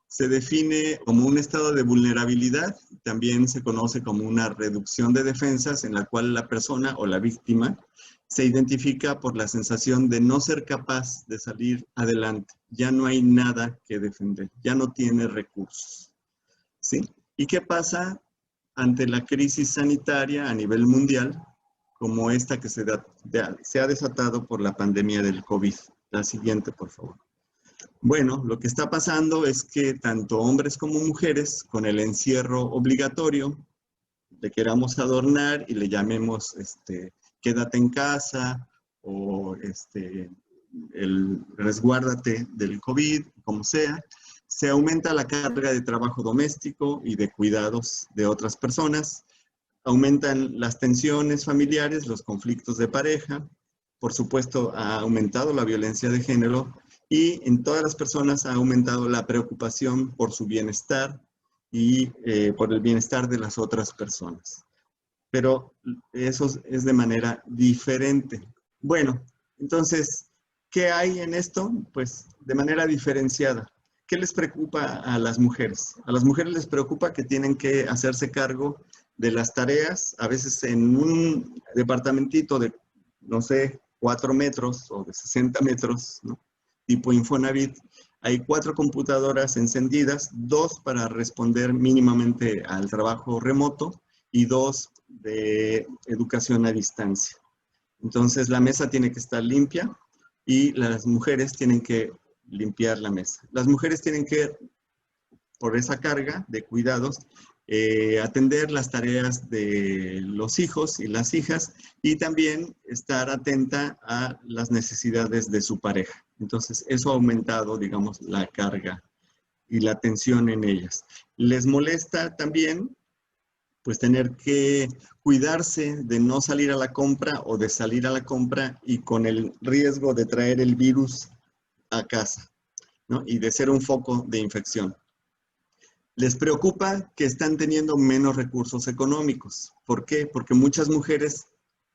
Se define como un estado de vulnerabilidad, también se conoce como una reducción de defensas en la cual la persona o la víctima se identifica por la sensación de no ser capaz de salir adelante. Ya no hay nada que defender, ya no tiene recursos, ¿sí? ¿Y qué pasa ante la crisis sanitaria a nivel mundial, como esta que se ha desatado por la pandemia del COVID? La siguiente, por favor. Bueno, lo que está pasando es que tanto hombres como mujeres, con el encierro obligatorio, le queramos adornar y le llamemos quédate en casa o el resguárdate del COVID, como sea, se aumenta la carga de trabajo doméstico y de cuidados de otras personas, aumentan las tensiones familiares, los conflictos de pareja, por supuesto ha aumentado la violencia de género y en todas las personas ha aumentado la preocupación por su bienestar y por el bienestar de las otras personas. Pero eso es de manera diferente. Bueno, entonces, ¿qué hay en esto? Pues de manera diferenciada. ¿Qué les preocupa a las mujeres? A las mujeres les preocupa que tienen que hacerse cargo de las tareas, a veces en un departamentito de, no sé, 4 metros o de 60 metros, ¿no? Tipo Infonavit, hay 4 computadoras encendidas, 2 para responder mínimamente al trabajo remoto y 2 de educación a distancia. Entonces la mesa tiene que estar limpia y las mujeres tienen que limpiar la mesa. Las mujeres tienen que, por esa carga de cuidados, atender las tareas de los hijos y las hijas y también estar atenta a las necesidades de su pareja. Entonces eso ha aumentado, digamos, la carga y la tensión en ellas. Les molesta también pues tener que cuidarse de no salir a la compra o de salir a la compra y con el riesgo de traer el virus a casa, ¿no? Y de ser un foco de infección. Les preocupa que están teniendo menos recursos económicos. ¿Por qué? Porque muchas mujeres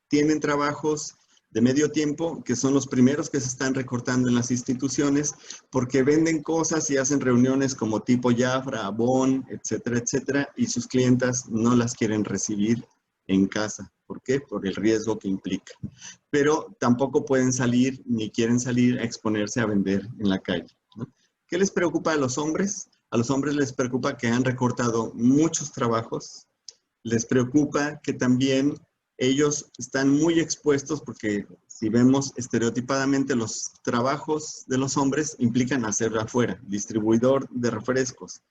tienen trabajos de medio tiempo, que son los primeros que se están recortando en las instituciones, porque venden cosas y hacen reuniones como tipo Jafra, Avon, etcétera, etcétera, y sus clientas no las quieren recibir en casa. ¿Por qué? Por el riesgo que implica. Pero tampoco pueden salir ni quieren salir a exponerse a vender en la calle, ¿no? ¿Qué les preocupa a los hombres? A los hombres les preocupa que han recortado muchos trabajos. Les preocupa que también ellos están muy expuestos porque si vemos estereotipadamente los trabajos de los hombres implican hacer afuera, distribuidor de refrescos,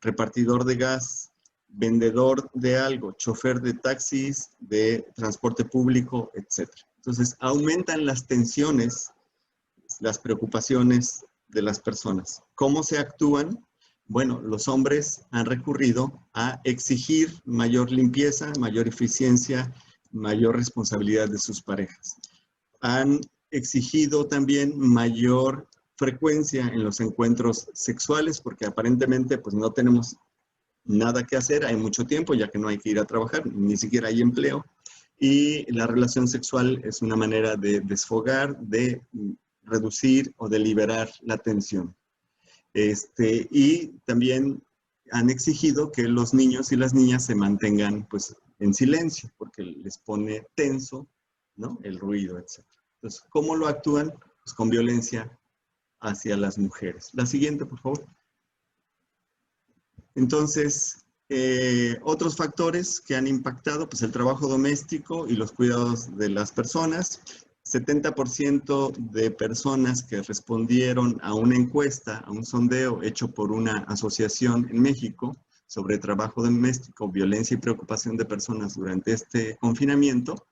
repartidor de gas, vendedor de algo, chofer de taxis, de transporte público, etc. Entonces aumentan las tensiones, las preocupaciones de las personas. ¿Cómo se actúan? Bueno, los hombres han recurrido a exigir mayor limpieza, mayor eficiencia, mayor responsabilidad de sus parejas. Han exigido también mayor frecuencia en los encuentros sexuales porque aparentemente pues no tenemos nada que hacer, hay mucho tiempo ya que no hay que ir a trabajar, ni siquiera hay empleo y la relación sexual es una manera de desfogar, de reducir o de liberar la tensión. Y también han exigido que los niños y las niñas se mantengan pues en silencio porque les pone tenso, ¿no? El ruido, etc. Entonces, ¿cómo lo actúan? Pues con violencia hacia las mujeres. La siguiente, por favor. Entonces, otros factores que han impactado, pues el trabajo doméstico y los cuidados de las personas. 70% de personas que respondieron a una encuesta, a un sondeo hecho por una asociación en México sobre trabajo doméstico, violencia y preocupación de personas durante este confinamiento,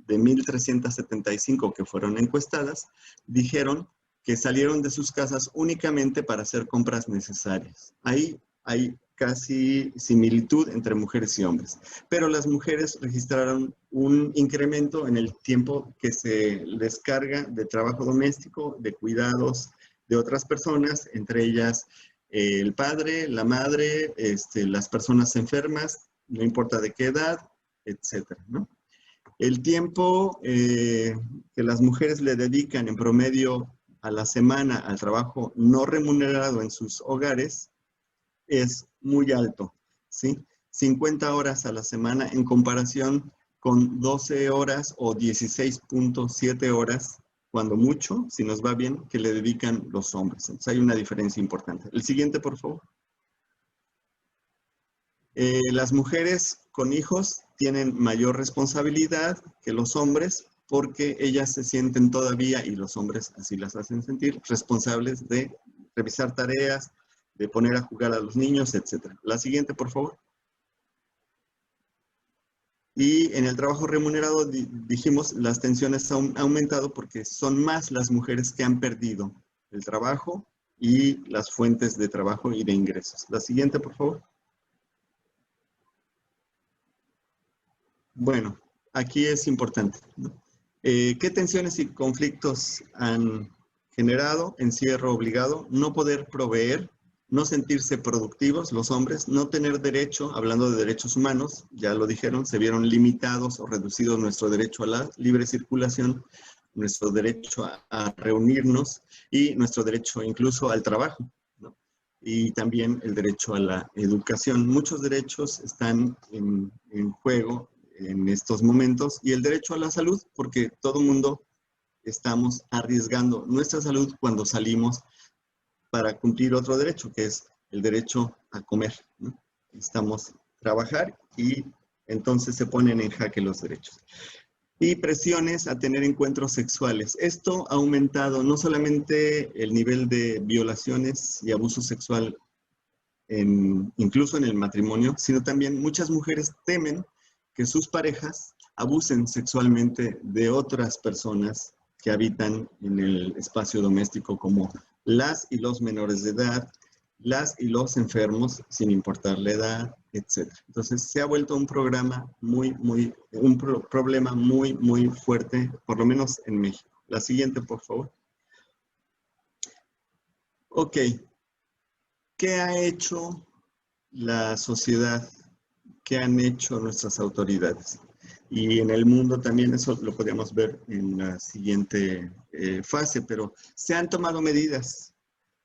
de 1,375 que fueron encuestadas, dijeron que salieron de sus casas únicamente para hacer compras necesarias. Ahí hay casi similitud entre mujeres y hombres. Pero las mujeres registraron un incremento en el tiempo que se les carga de trabajo doméstico, de cuidados de otras personas, entre ellas el padre, la madre, las personas enfermas, no importa de qué edad, etcétera, ¿no? El tiempo que las mujeres le dedican en promedio a la semana al trabajo no remunerado en sus hogares es muy alto, ¿sí? 50 horas a la semana en comparación con 12 horas o 16.7 horas, cuando mucho, si nos va bien, que le dedican los hombres. Entonces hay una diferencia importante. El siguiente, por favor. Las mujeres con hijos tienen mayor responsabilidad que los hombres porque ellas se sienten todavía, y los hombres así las hacen sentir, responsables de revisar tareas, de poner a jugar a los niños, etc. La siguiente, por favor. Y en el trabajo remunerado, dijimos, las tensiones han aumentado porque son más las mujeres que han perdido el trabajo y las fuentes de trabajo y de ingresos. La siguiente, por favor. Bueno, aquí es importante, ¿no? ¿Qué tensiones y conflictos han generado? Encierro obligado, no poder proveer, no sentirse productivos los hombres, no tener derecho, hablando de derechos humanos, ya lo dijeron, se vieron limitados o reducidos nuestro derecho a la libre circulación, nuestro derecho a reunirnos y nuestro derecho incluso al trabajo, ¿no? Y también el derecho a la educación. Muchos derechos están en juego en estos momentos, y el derecho a la salud, porque todo el mundo estamos arriesgando nuestra salud cuando salimos para cumplir otro derecho, que es el derecho a comer, ¿no? Necesitamos trabajar y entonces se ponen en jaque los derechos. Y presiones a tener encuentros sexuales. Esto ha aumentado no solamente el nivel de violaciones y abuso sexual incluso en el matrimonio, sino también muchas mujeres temen que sus parejas abusen sexualmente de otras personas que habitan en el espacio doméstico, como las y los menores de edad, las y los enfermos, sin importar la edad, etc. Entonces, se ha vuelto un problema muy fuerte, por lo menos en México. La siguiente, por favor. Ok. ¿Qué ha hecho la sociedad? ¿Qué han hecho nuestras autoridades? Y en el mundo también eso lo podríamos ver en la siguiente fase, pero se han tomado medidas,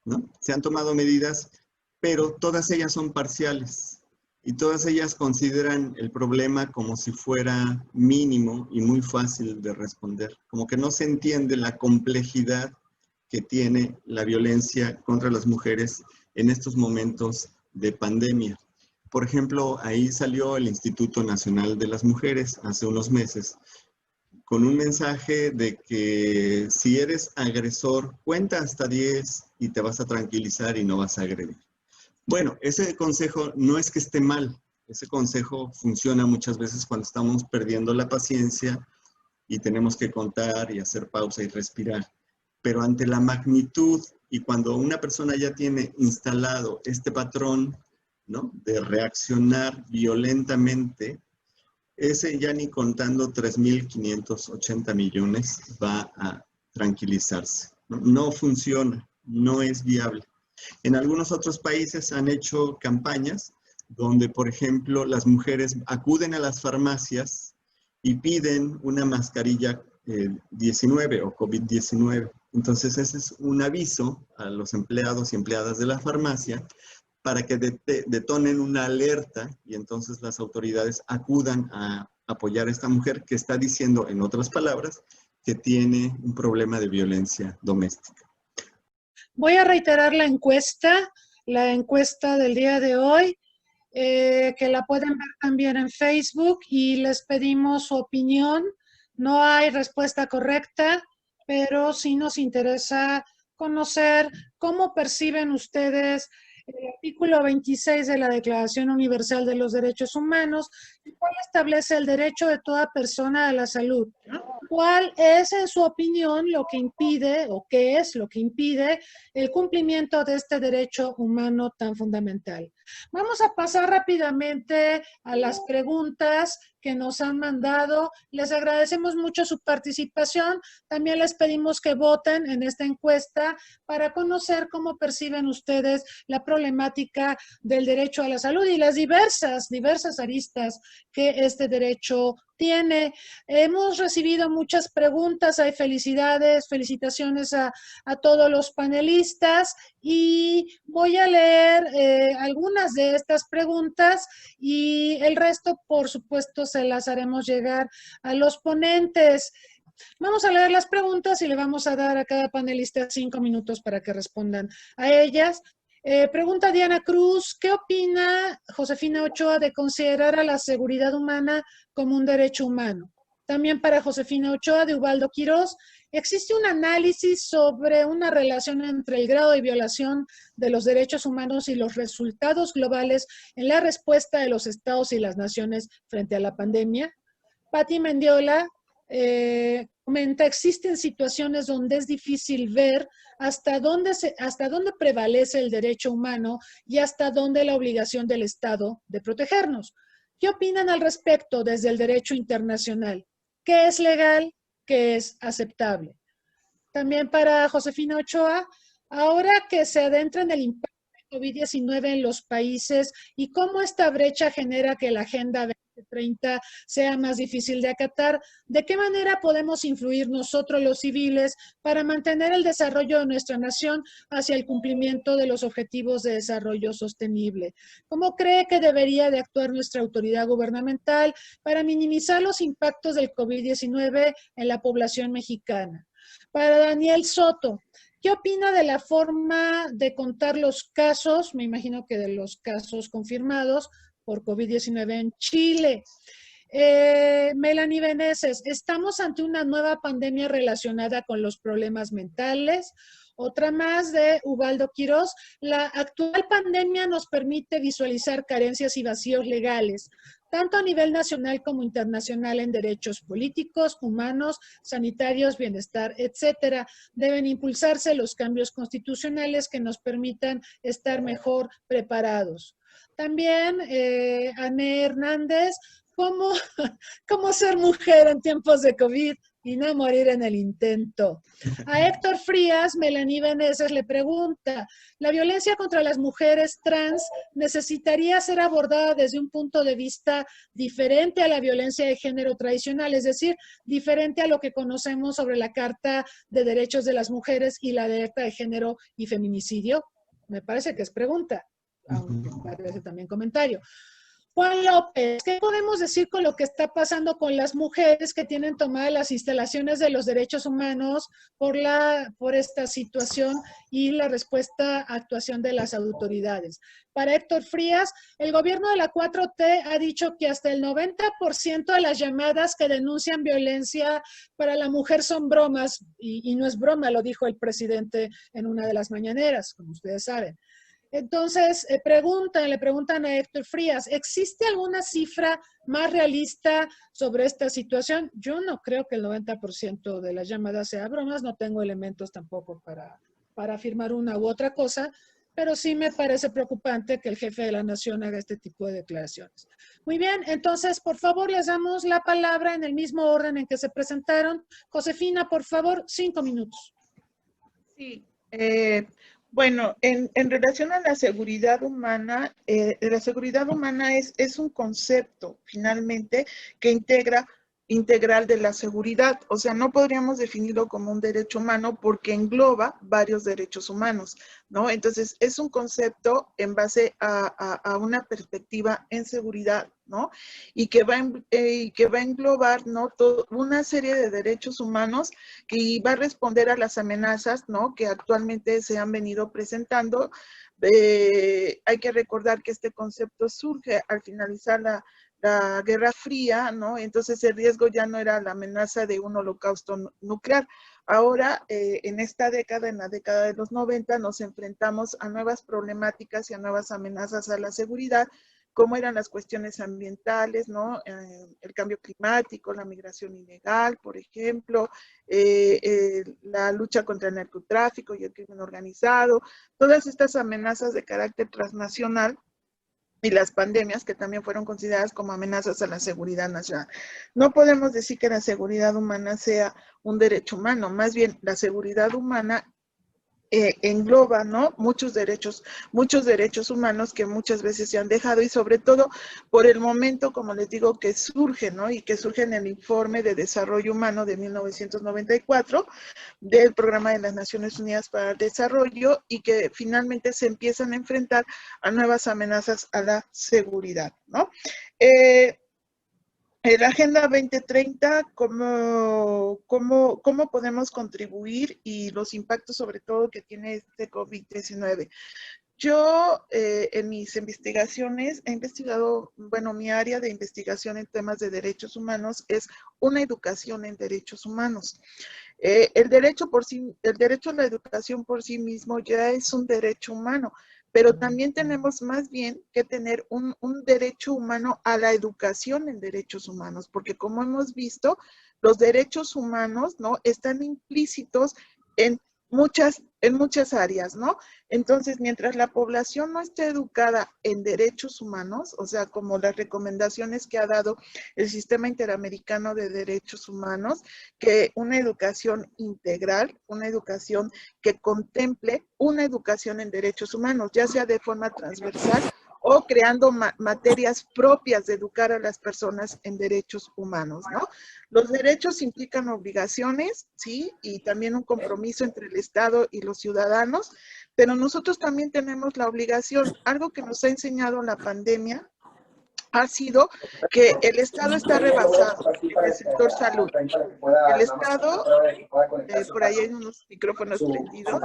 ¿no? Se han tomado medidas, pero todas ellas son parciales y todas ellas consideran el problema como si fuera mínimo y muy fácil de responder, como que no se entiende la complejidad que tiene la violencia contra las mujeres en estos momentos de pandemia. Por ejemplo, ahí salió el Instituto Nacional de las Mujeres hace unos meses con un mensaje de que si eres agresor, cuenta hasta 10 y te vas a tranquilizar y no vas a agredir. Bueno, ese consejo no es que esté mal. Ese consejo funciona muchas veces cuando estamos perdiendo la paciencia y tenemos que contar y hacer pausa y respirar. Pero ante la magnitud y cuando una persona ya tiene instalado este patrón, ¿no?, de reaccionar violentamente, ese ya ni contando 3.580 millones va a tranquilizarse. No funciona, no es viable. En algunos otros países han hecho campañas donde, por ejemplo, las mujeres acuden a las farmacias y piden una mascarilla 19 o COVID-19. Entonces, ese es un aviso a los empleados y empleadas de la farmacia para que detonen una alerta y entonces las autoridades acudan a apoyar a esta mujer que está diciendo, en otras palabras, que tiene un problema de violencia doméstica. Voy a reiterar la encuesta del día de hoy, que la pueden ver también en Facebook, y les pedimos su opinión. No hay respuesta correcta, pero sí nos interesa conocer cómo perciben ustedes el artículo 26 de la Declaración Universal de los Derechos Humanos, el cual establece el derecho de toda persona a la salud. ¿Cuál es, en su opinión, lo que impide, o qué es lo que impide el cumplimiento de este derecho humano tan fundamental? Vamos a pasar rápidamente a las preguntas que nos han mandado. Les agradecemos mucho su participación. También les pedimos que voten en esta encuesta para conocer cómo perciben ustedes la problemática del derecho a la salud y las diversas aristas que este derecho tiene. Hemos recibido muchas preguntas, hay felicitaciones a todos los panelistas, y voy a leer algunas de estas preguntas y el resto, por supuesto, se las haremos llegar a los ponentes. Vamos a leer las preguntas y le vamos a dar a cada panelista 5 minutos para que respondan a ellas. Pregunta Diana Cruz: ¿qué opina Josefina Ochoa de considerar a la seguridad humana como un derecho humano? También para Josefina Ochoa de Ubaldo Quirós, ¿existe un análisis sobre una relación entre el grado de violación de los derechos humanos y los resultados globales en la respuesta de los estados y las naciones frente a la pandemia? Patti Mendiola comenta, existen situaciones donde es difícil ver hasta dónde prevalece el derecho humano y hasta dónde la obligación del Estado de protegernos. ¿Qué opinan al respecto desde el derecho internacional? ¿Qué es legal? ¿Qué es aceptable? También para Josefina Ochoa, ahora que se adentra en el impacto de COVID-19 en los países y cómo esta brecha genera que la Agenda 2030 sea más difícil de acatar, ¿de qué manera podemos influir nosotros los civiles para mantener el desarrollo de nuestra nación hacia el cumplimiento de los objetivos de desarrollo sostenible? ¿Cómo cree que debería de actuar nuestra autoridad gubernamental para minimizar los impactos del COVID-19 en la población mexicana? Para Daniel Soto, ¿qué opina de la forma de contar los casos, me imagino que de los casos confirmados por COVID-19 en Chile? Melanie Beneses, ¿estamos ante una nueva pandemia relacionada con los problemas mentales? Otra más de Ubaldo Quirós, la actual pandemia nos permite visualizar carencias y vacíos legales, tanto a nivel nacional como internacional en derechos políticos, humanos, sanitarios, bienestar, etcétera. Deben impulsarse los cambios constitucionales que nos permitan estar mejor preparados. También, Ané Hernández, ¿cómo ser mujer en tiempos de COVID y no morir en el intento? A Héctor Frías, Melanie Beneses le pregunta, ¿la violencia contra las mujeres trans necesitaría ser abordada desde un punto de vista diferente a la violencia de género tradicional? Es decir, diferente a lo que conocemos sobre la Carta de Derechos de las Mujeres y la Alerta de Género y Feminicidio. Me parece que es pregunta, aunque parece también comentario. Juan López, ¿qué podemos decir con lo que está pasando con las mujeres que tienen tomadas las instalaciones de los derechos humanos por esta situación y la actuación de las autoridades? Para Héctor Frías, el gobierno de la 4T ha dicho que hasta el 90% de las llamadas que denuncian violencia para la mujer son bromas, y no es broma, lo dijo el presidente en una de las mañaneras, como ustedes saben. Entonces, le preguntan a Héctor Frías, ¿existe alguna cifra más realista sobre esta situación? Yo no creo que el 90% de las llamadas sea bromas, no tengo elementos tampoco para afirmar una u otra cosa, pero sí me parece preocupante que el jefe de la nación haga este tipo de declaraciones. Muy bien, entonces, por favor, les damos la palabra en el mismo orden en que se presentaron. Josefina, por favor, 5 minutos. Sí, bueno, en relación a la seguridad humana es un concepto finalmente que integral de la seguridad. O sea, no podríamos definirlo como un derecho humano porque engloba varios derechos humanos, ¿no? Entonces, es un concepto en base a una perspectiva en seguridad, ¿no? Y que va a englobar, ¿no? Una serie de derechos humanos que va a responder a las amenazas, ¿no? Que actualmente se han venido presentando. Hay que recordar que este concepto surge al finalizar la Guerra Fría, ¿no? Entonces el riesgo ya no era la amenaza de un holocausto nuclear. Ahora, en esta década, en la década de los 90, nos enfrentamos a nuevas problemáticas y a nuevas amenazas a la seguridad, como eran las cuestiones ambientales, ¿no? El cambio climático, la migración ilegal, por ejemplo, la lucha contra el narcotráfico y el crimen organizado, todas estas amenazas de carácter transnacional y las pandemias que también fueron consideradas como amenazas a la seguridad nacional. No podemos decir que la seguridad humana sea un derecho humano, más bien la seguridad humana engloba, ¿no? Muchos derechos humanos que muchas veces se han dejado y sobre todo por el momento, como les digo, que surge, ¿no? Y que surge en el informe de desarrollo humano de 1994 del Programa de las Naciones Unidas para el Desarrollo y que finalmente se empiezan a enfrentar a nuevas amenazas a la seguridad, ¿no? La Agenda 2030, ¿cómo podemos contribuir y los impactos sobre todo que tiene este COVID-19? Yo en mis investigaciones he investigado, bueno, mi área de investigación en temas de derechos humanos es una educación en derechos humanos. El derecho a la educación por sí mismo ya es un derecho humano, pero también tenemos más bien que tener un derecho humano a la educación en derechos humanos, porque como hemos visto, los derechos humanos, ¿no? Están implícitos en muchas áreas, ¿no? Entonces, mientras la población no esté educada en derechos humanos, o sea, como las recomendaciones que ha dado el Sistema Interamericano de Derechos Humanos, que una educación integral, una educación que contemple una educación en derechos humanos, ya sea de forma transversal o creando materias propias de educar a las personas en derechos humanos, ¿no? Los derechos implican obligaciones, ¿sí? Y también un compromiso entre el Estado y los ciudadanos, pero nosotros también tenemos la obligación, algo que nos ha enseñado la pandemia, ha sido que el Estado está rebasado en el sector salud. El Estado, por ahí hay unos micrófonos prendidos,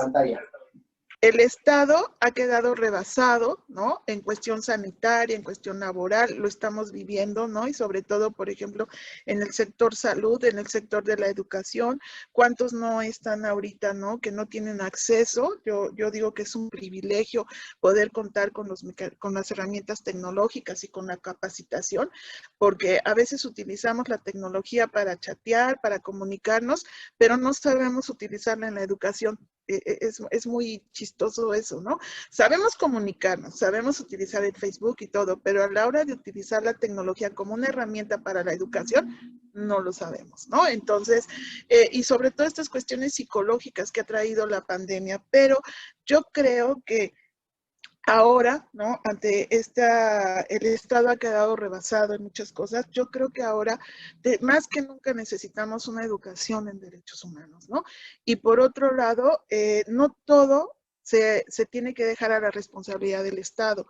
el Estado ha quedado rebasado, ¿no? En cuestión sanitaria, en cuestión laboral, lo estamos viviendo, ¿no? Y sobre todo, por ejemplo, en el sector salud, en el sector de la educación, ¿cuántos no están ahorita, ¿no? Que no tienen acceso. Yo digo que es un privilegio poder contar con las herramientas tecnológicas y con la capacitación, porque a veces utilizamos la tecnología para chatear, para comunicarnos, pero no sabemos utilizarla en la educación. Es muy chistoso eso, ¿no? Sabemos comunicarnos, sabemos utilizar el Facebook y todo, pero a la hora de utilizar la tecnología como una herramienta para la educación, no lo sabemos, ¿no? Entonces, y sobre todo estas cuestiones psicológicas que ha traído la pandemia, pero yo creo que ahora, ¿no? Ante el Estado ha quedado rebasado en muchas cosas. Yo creo que ahora, más que nunca, necesitamos una educación en derechos humanos, ¿no? Y por otro lado, no todo se tiene que dejar a la responsabilidad del Estado.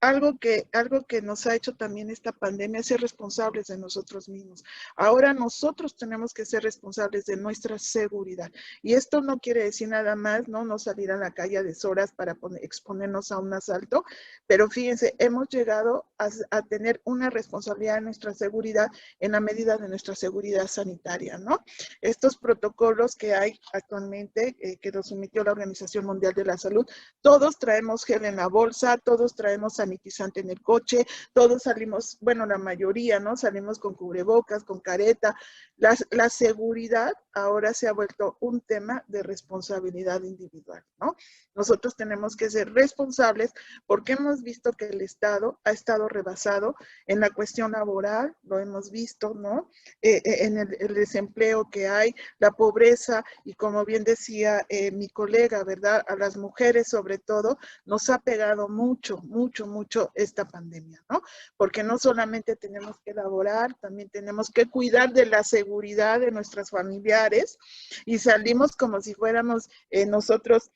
Algo que nos ha hecho también esta pandemia es ser responsables de nosotros mismos. Ahora nosotros tenemos que ser responsables de nuestra seguridad. Y esto no quiere decir nada más, no salir a la calle a deshoras para exponernos a un asalto, pero fíjense, hemos llegado a tener una responsabilidad en nuestra seguridad en la medida de nuestra seguridad sanitaria, ¿no? Estos protocolos que hay actualmente, que los emitió la Organización Mundial de la Salud, todos traemos gel en la bolsa, todos traemos sanitizante en el coche, todos salimos, bueno, la mayoría, ¿no? Salimos con cubrebocas, con careta. La seguridad ahora se ha vuelto un tema de responsabilidad individual, ¿no? Nosotros tenemos que ser responsables porque hemos visto que el Estado ha estado rebasado en la cuestión laboral, lo hemos visto, ¿no? En el desempleo que hay, la pobreza y como bien decía mi colega, ¿verdad? A las mujeres sobre todo nos ha pegado mucho, mucho, mucho esta pandemia, ¿no? Porque no solamente tenemos que laborar, también tenemos que cuidar de la seguridad de nuestras familiares y salimos como si fuéramos nosotros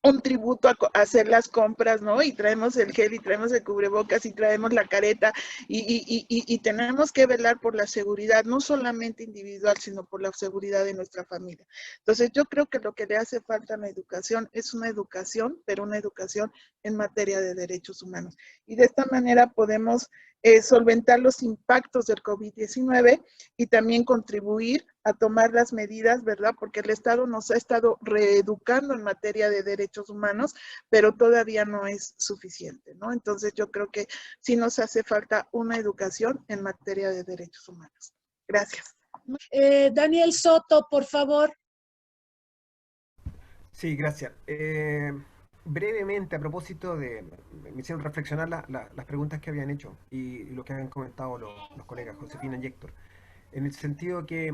un tributo a hacer las compras, ¿no? Y traemos el gel y traemos el cubrebocas y traemos la careta y tenemos que velar por la seguridad, no solamente individual, sino por la seguridad de nuestra familia. Entonces yo creo que lo que le hace falta a la educación es una educación, pero una educación en materia de derechos humanos. Y de esta manera podemos solventar los impactos del COVID-19 y también contribuir a tomar las medidas, ¿verdad? Porque el Estado nos ha estado reeducando en materia de derechos humanos, pero todavía no es suficiente, ¿no? Entonces yo creo que sí nos hace falta una educación en materia de derechos humanos. Gracias. Daniel Soto, por favor. Sí, gracias. Brevemente, a propósito de, me hicieron reflexionar las preguntas que habían hecho y lo que habían comentado los colegas Josefina y Héctor, en el sentido que,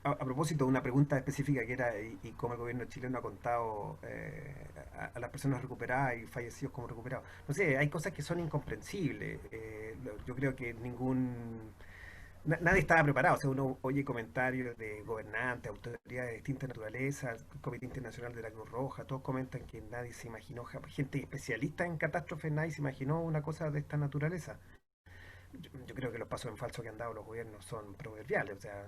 a propósito de una pregunta específica que era y cómo el gobierno chileno ha contado a las personas recuperadas y fallecidos como recuperados. No sé, hay cosas que son incomprensibles. Yo creo que nadie estaba preparado. O sea, uno oye comentarios de gobernantes, autoridades de distinta naturaleza, el Comité Internacional de la Cruz Roja, todos comentan que nadie se imaginó, gente especialista en catástrofes, nadie se imaginó una cosa de esta naturaleza. yo creo que los pasos en falso que han dado los gobiernos son proverbiales. O sea,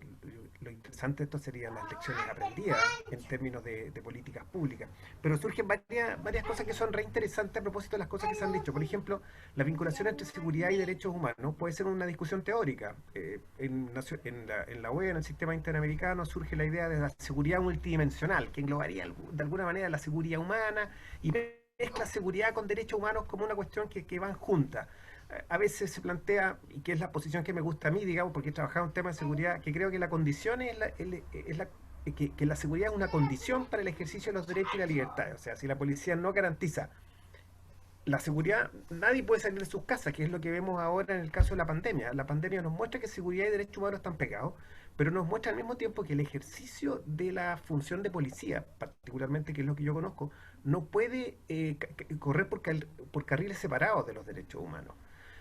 lo interesante de esto serían las lecciones aprendidas en términos de políticas públicas. Pero surgen varias cosas que son reinteresantes a propósito de las cosas que se han dicho. Por ejemplo, la vinculación entre seguridad y derechos humanos puede ser una discusión teórica. En la OEA, en el sistema interamericano, surge la idea de la seguridad multidimensional, que englobaría de alguna manera la seguridad humana y mezcla seguridad con derechos humanos como una cuestión que van juntas. A veces se plantea, y que es la posición que me gusta a mí, digamos, porque he trabajado en temas de seguridad, que creo que la condición que la seguridad es una condición para el ejercicio de los derechos y la libertad. O sea, si la policía no garantiza la seguridad, nadie puede salir de sus casas, que es lo que vemos ahora en el caso de la pandemia. La pandemia nos muestra que seguridad y derechos humanos están pegados, pero nos muestra al mismo tiempo que el ejercicio de la función de policía, particularmente, que es lo que yo conozco, no puede correr por carriles separados de los derechos humanos.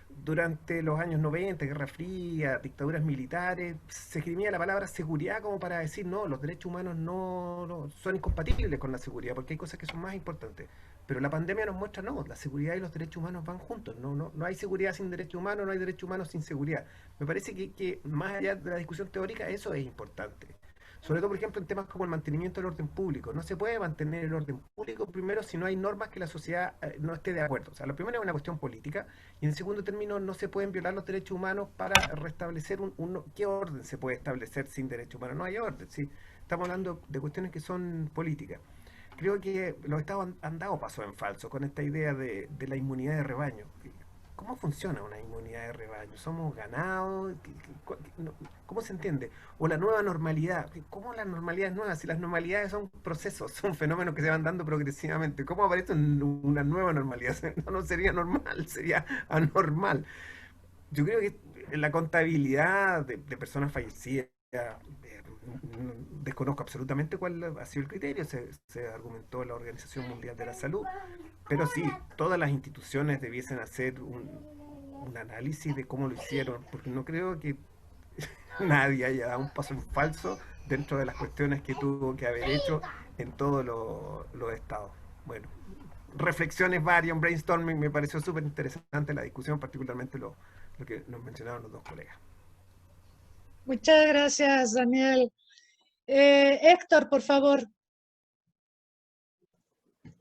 Durante los años 90, Guerra Fría, dictaduras militares, se escribía la palabra seguridad como para decir, no, los derechos humanos no son incompatibles con la seguridad, porque hay cosas que son más importantes. Pero la pandemia nos muestra, no, la seguridad y los derechos humanos van juntos. No hay seguridad sin derechos humanos, no hay derechos humanos sin seguridad. Me parece que más allá de la discusión teórica, eso es importante. Sobre todo, por ejemplo, en temas como el mantenimiento del orden público. No se puede mantener el orden público primero si no hay normas que la sociedad no esté de acuerdo. O sea, lo primero es una cuestión política y en segundo término no se pueden violar los derechos humanos para restablecer ¿qué orden se puede establecer sin derechos humanos? No hay orden, ¿sí? Estamos hablando de cuestiones que son políticas. Creo que los estados han dado paso en falso con esta idea de la inmunidad de rebaño. ¿Cómo funciona una inmunidad de rebaño? ¿Somos ganados? ¿Cómo se entiende? O la nueva normalidad. ¿Cómo la normalidad es nueva? Si las normalidades son procesos, son fenómenos que se van dando progresivamente. ¿Cómo aparece una nueva normalidad? No sería normal, sería anormal. Yo creo que la contabilidad de personas fallecidas, desconozco absolutamente cuál ha sido el criterio, se argumentó en la Organización Mundial de la Salud, pero sí, todas las instituciones debiesen hacer un análisis de cómo lo hicieron, porque no creo que nadie haya dado un paso en falso dentro de las cuestiones que tuvo que haber hecho en todos los estados. Bueno, reflexiones varias, brainstorming, me pareció súper interesante la discusión, particularmente lo que nos mencionaron los dos colegas. Muchas gracias, Daniel. Héctor, por favor.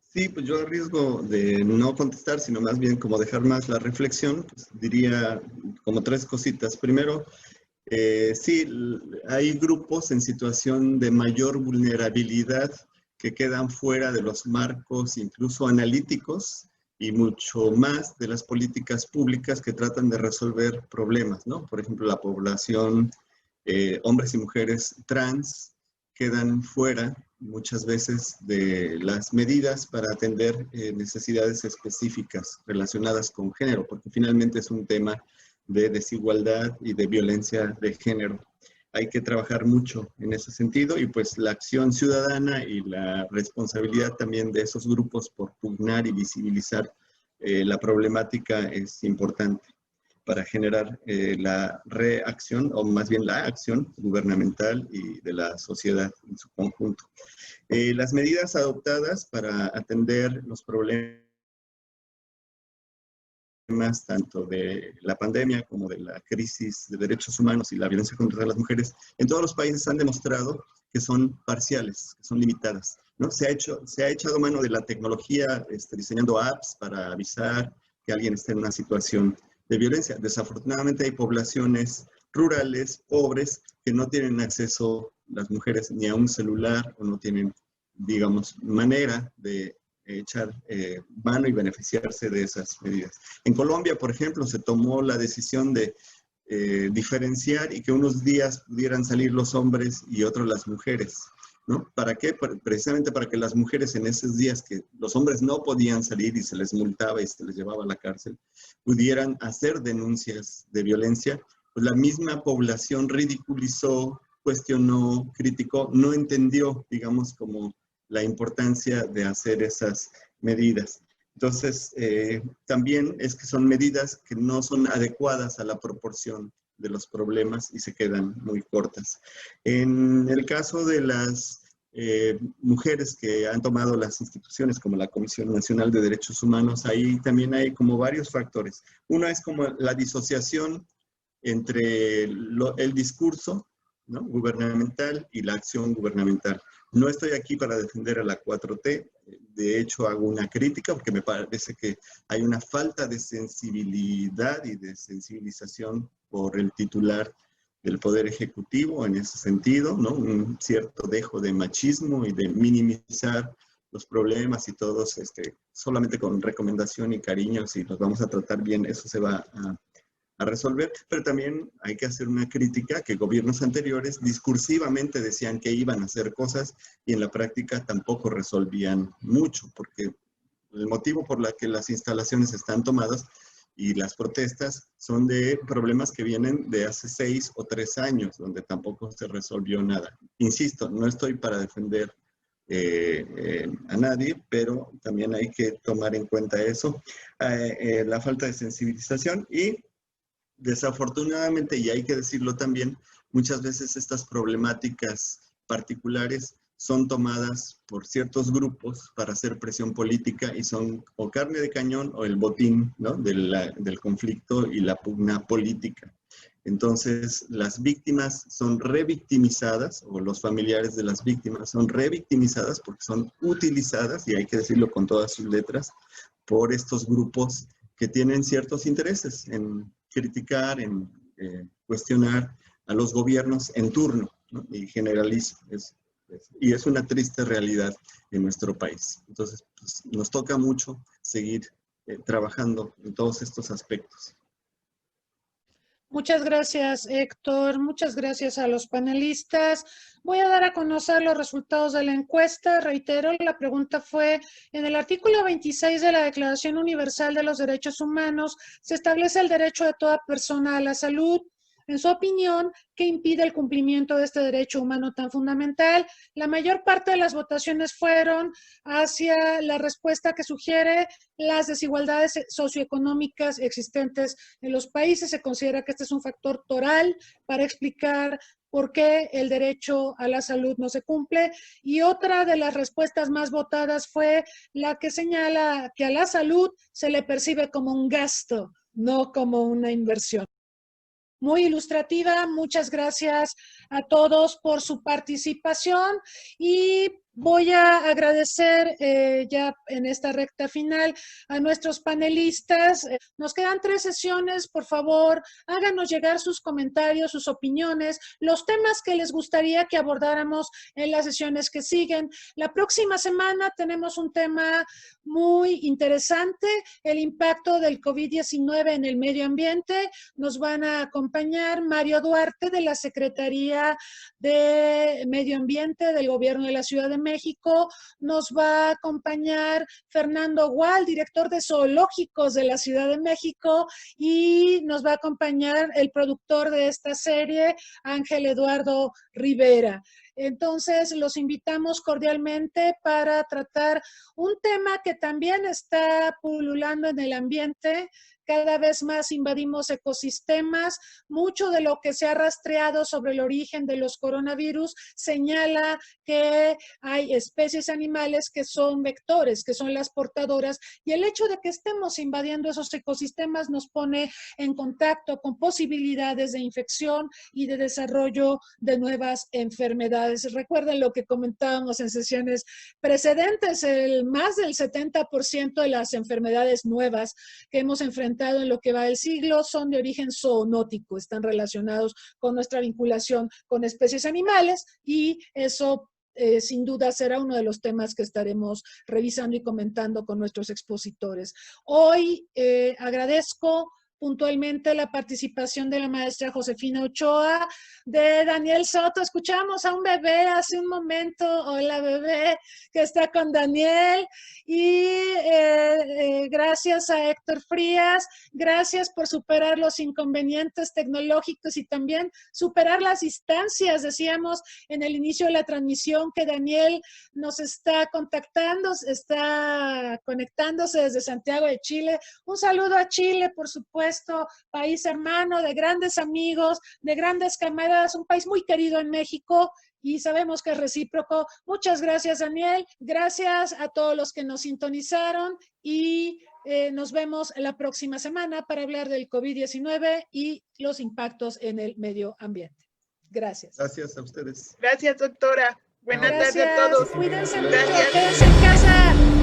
Sí, pues yo a riesgo de no contestar, sino más bien como dejar más la reflexión, pues diría como tres cositas. Primero, sí, hay grupos en situación de mayor vulnerabilidad que quedan fuera de los marcos incluso analíticos y mucho más de las políticas públicas que tratan de resolver problemas, ¿no? Por ejemplo, la población, hombres y mujeres trans, quedan fuera muchas veces de las medidas para atender necesidades específicas relacionadas con género, porque finalmente es un tema de desigualdad y de violencia de género. Hay que trabajar mucho en ese sentido y pues la acción ciudadana y la responsabilidad también de esos grupos por pugnar y visibilizar la problemática es importante para generar la reacción, o más bien la acción gubernamental y de la sociedad en su conjunto. Las medidas adoptadas para atender los problemas tanto de la pandemia como de la crisis de derechos humanos y la violencia contra las mujeres, en todos los países han demostrado que son parciales, que son limitadas, ¿no? Se ha echado mano de la tecnología diseñando apps para avisar que alguien está en una situación de violencia. Desafortunadamente hay poblaciones rurales, pobres, que no tienen acceso, las mujeres, ni a un celular o no tienen, digamos, manera de echar mano y beneficiarse de esas medidas. En Colombia, por ejemplo, se tomó la decisión de diferenciar y que unos días pudieran salir los hombres y otros las mujeres, ¿no? ¿Para qué? Precisamente para que las mujeres en esos días que los hombres no podían salir y se les multaba y se les llevaba a la cárcel, pudieran hacer denuncias de violencia. Pues la misma población ridiculizó, cuestionó, criticó, no entendió, digamos, como la importancia de hacer esas medidas. Entonces, también es que son medidas que no son adecuadas a la proporción de los problemas y se quedan muy cortas. En el caso de las mujeres que han tomado las instituciones como la Comisión Nacional de Derechos Humanos, ahí también hay como varios factores. Uno es como la disociación entre el discurso, ¿no?, gubernamental y la acción gubernamental. No estoy aquí para defender a la 4T, de hecho hago una crítica porque me parece que hay una falta de sensibilidad y de sensibilización por el titular del Poder Ejecutivo en ese sentido, ¿no? Un cierto dejo de machismo y de minimizar los problemas y todos, solamente con recomendación y cariño, si los vamos a tratar bien, eso se va a resolver, pero también hay que hacer una crítica que gobiernos anteriores discursivamente decían que iban a hacer cosas y en la práctica tampoco resolvían mucho, porque el motivo por el que las instalaciones están tomadas y las protestas son de problemas que vienen de hace 6 o 3 años, donde tampoco se resolvió nada. Insisto, no estoy para defender a nadie, pero también hay que tomar en cuenta eso, la falta de sensibilización y desafortunadamente, y hay que decirlo también, muchas veces estas problemáticas particulares son tomadas por ciertos grupos para hacer presión política y son o carne de cañón o el botín, ¿no?, del conflicto y la pugna política. Entonces, las víctimas son revictimizadas, o los familiares de las víctimas son revictimizadas porque son utilizadas, y hay que decirlo con todas sus letras, por estos grupos que tienen ciertos intereses en criticar, en cuestionar a los gobiernos en turno, ¿no?, y generalizo. Y es una triste realidad en nuestro país. Entonces, pues, nos toca mucho seguir trabajando en todos estos aspectos. Muchas gracias, Héctor. Muchas gracias a los panelistas. Voy a dar a conocer los resultados de la encuesta. Reitero, la pregunta fue, en el artículo 26 de la Declaración Universal de los Derechos Humanos, se establece el derecho de toda persona a la salud. En su opinión, ¿qué impide el cumplimiento de este derecho humano tan fundamental? La mayor parte de las votaciones fueron hacia la respuesta que sugiere las desigualdades socioeconómicas existentes en los países. Se considera que este es un factor toral para explicar por qué el derecho a la salud no se cumple. Y otra de las respuestas más votadas fue la que señala que a la salud se le percibe como un gasto, no como una inversión. Muy ilustrativa, muchas gracias a todos por su participación y voy a agradecer ya en esta recta final a nuestros panelistas. Nos quedan 3 sesiones, por favor, háganos llegar sus comentarios, sus opiniones, los temas que les gustaría que abordáramos en las sesiones que siguen. La próxima semana tenemos un tema muy interesante, el impacto del COVID-19 en el medio ambiente. Nos van a acompañar Mario Duarte de la Secretaría de Medio Ambiente del Gobierno de la Ciudad de México, nos va a acompañar Fernando Gual, director de Zoológicos de la Ciudad de México, y nos va a acompañar el productor de esta serie, Ángel Eduardo Rivera. Entonces, los invitamos cordialmente para tratar un tema que también está pululando en el ambiente. Cada vez más invadimos ecosistemas. Mucho de lo que se ha rastreado sobre el origen de los coronavirus señala que hay especies animales que son vectores, que son las portadoras, y el hecho de que estemos invadiendo esos ecosistemas nos pone en contacto con posibilidades de infección y de desarrollo de nuevas enfermedades. Recuerden lo que comentábamos en sesiones precedentes, más del 70% de las enfermedades nuevas que hemos enfrentado en lo que va del siglo son de origen zoonótico, están relacionados con nuestra vinculación con especies animales y eso sin duda será uno de los temas que estaremos revisando y comentando con nuestros expositores. Hoy agradezco puntualmente la participación de la maestra Josefina Ochoa, de Daniel Soto. Escuchamos a un bebé hace un momento, hola bebé, que está con Daniel, y gracias a Héctor Frías, gracias por superar los inconvenientes tecnológicos y también superar las distancias. Decíamos en el inicio de la transmisión que Daniel nos está contactando, está conectándose desde Santiago de Chile. Un saludo a Chile, por supuesto, país hermano, de grandes amigos, de grandes camaradas, un país muy querido en México y sabemos que es recíproco. Muchas gracias, Daniel. Gracias a todos los que nos sintonizaron y Nos vemos la próxima semana para hablar del COVID-19 y los impactos en el medio ambiente. Gracias. Gracias a ustedes. Gracias, doctora. Buenas tardes a Gracias. todos. Cuídense mucho. Gracias. Quédense en casa.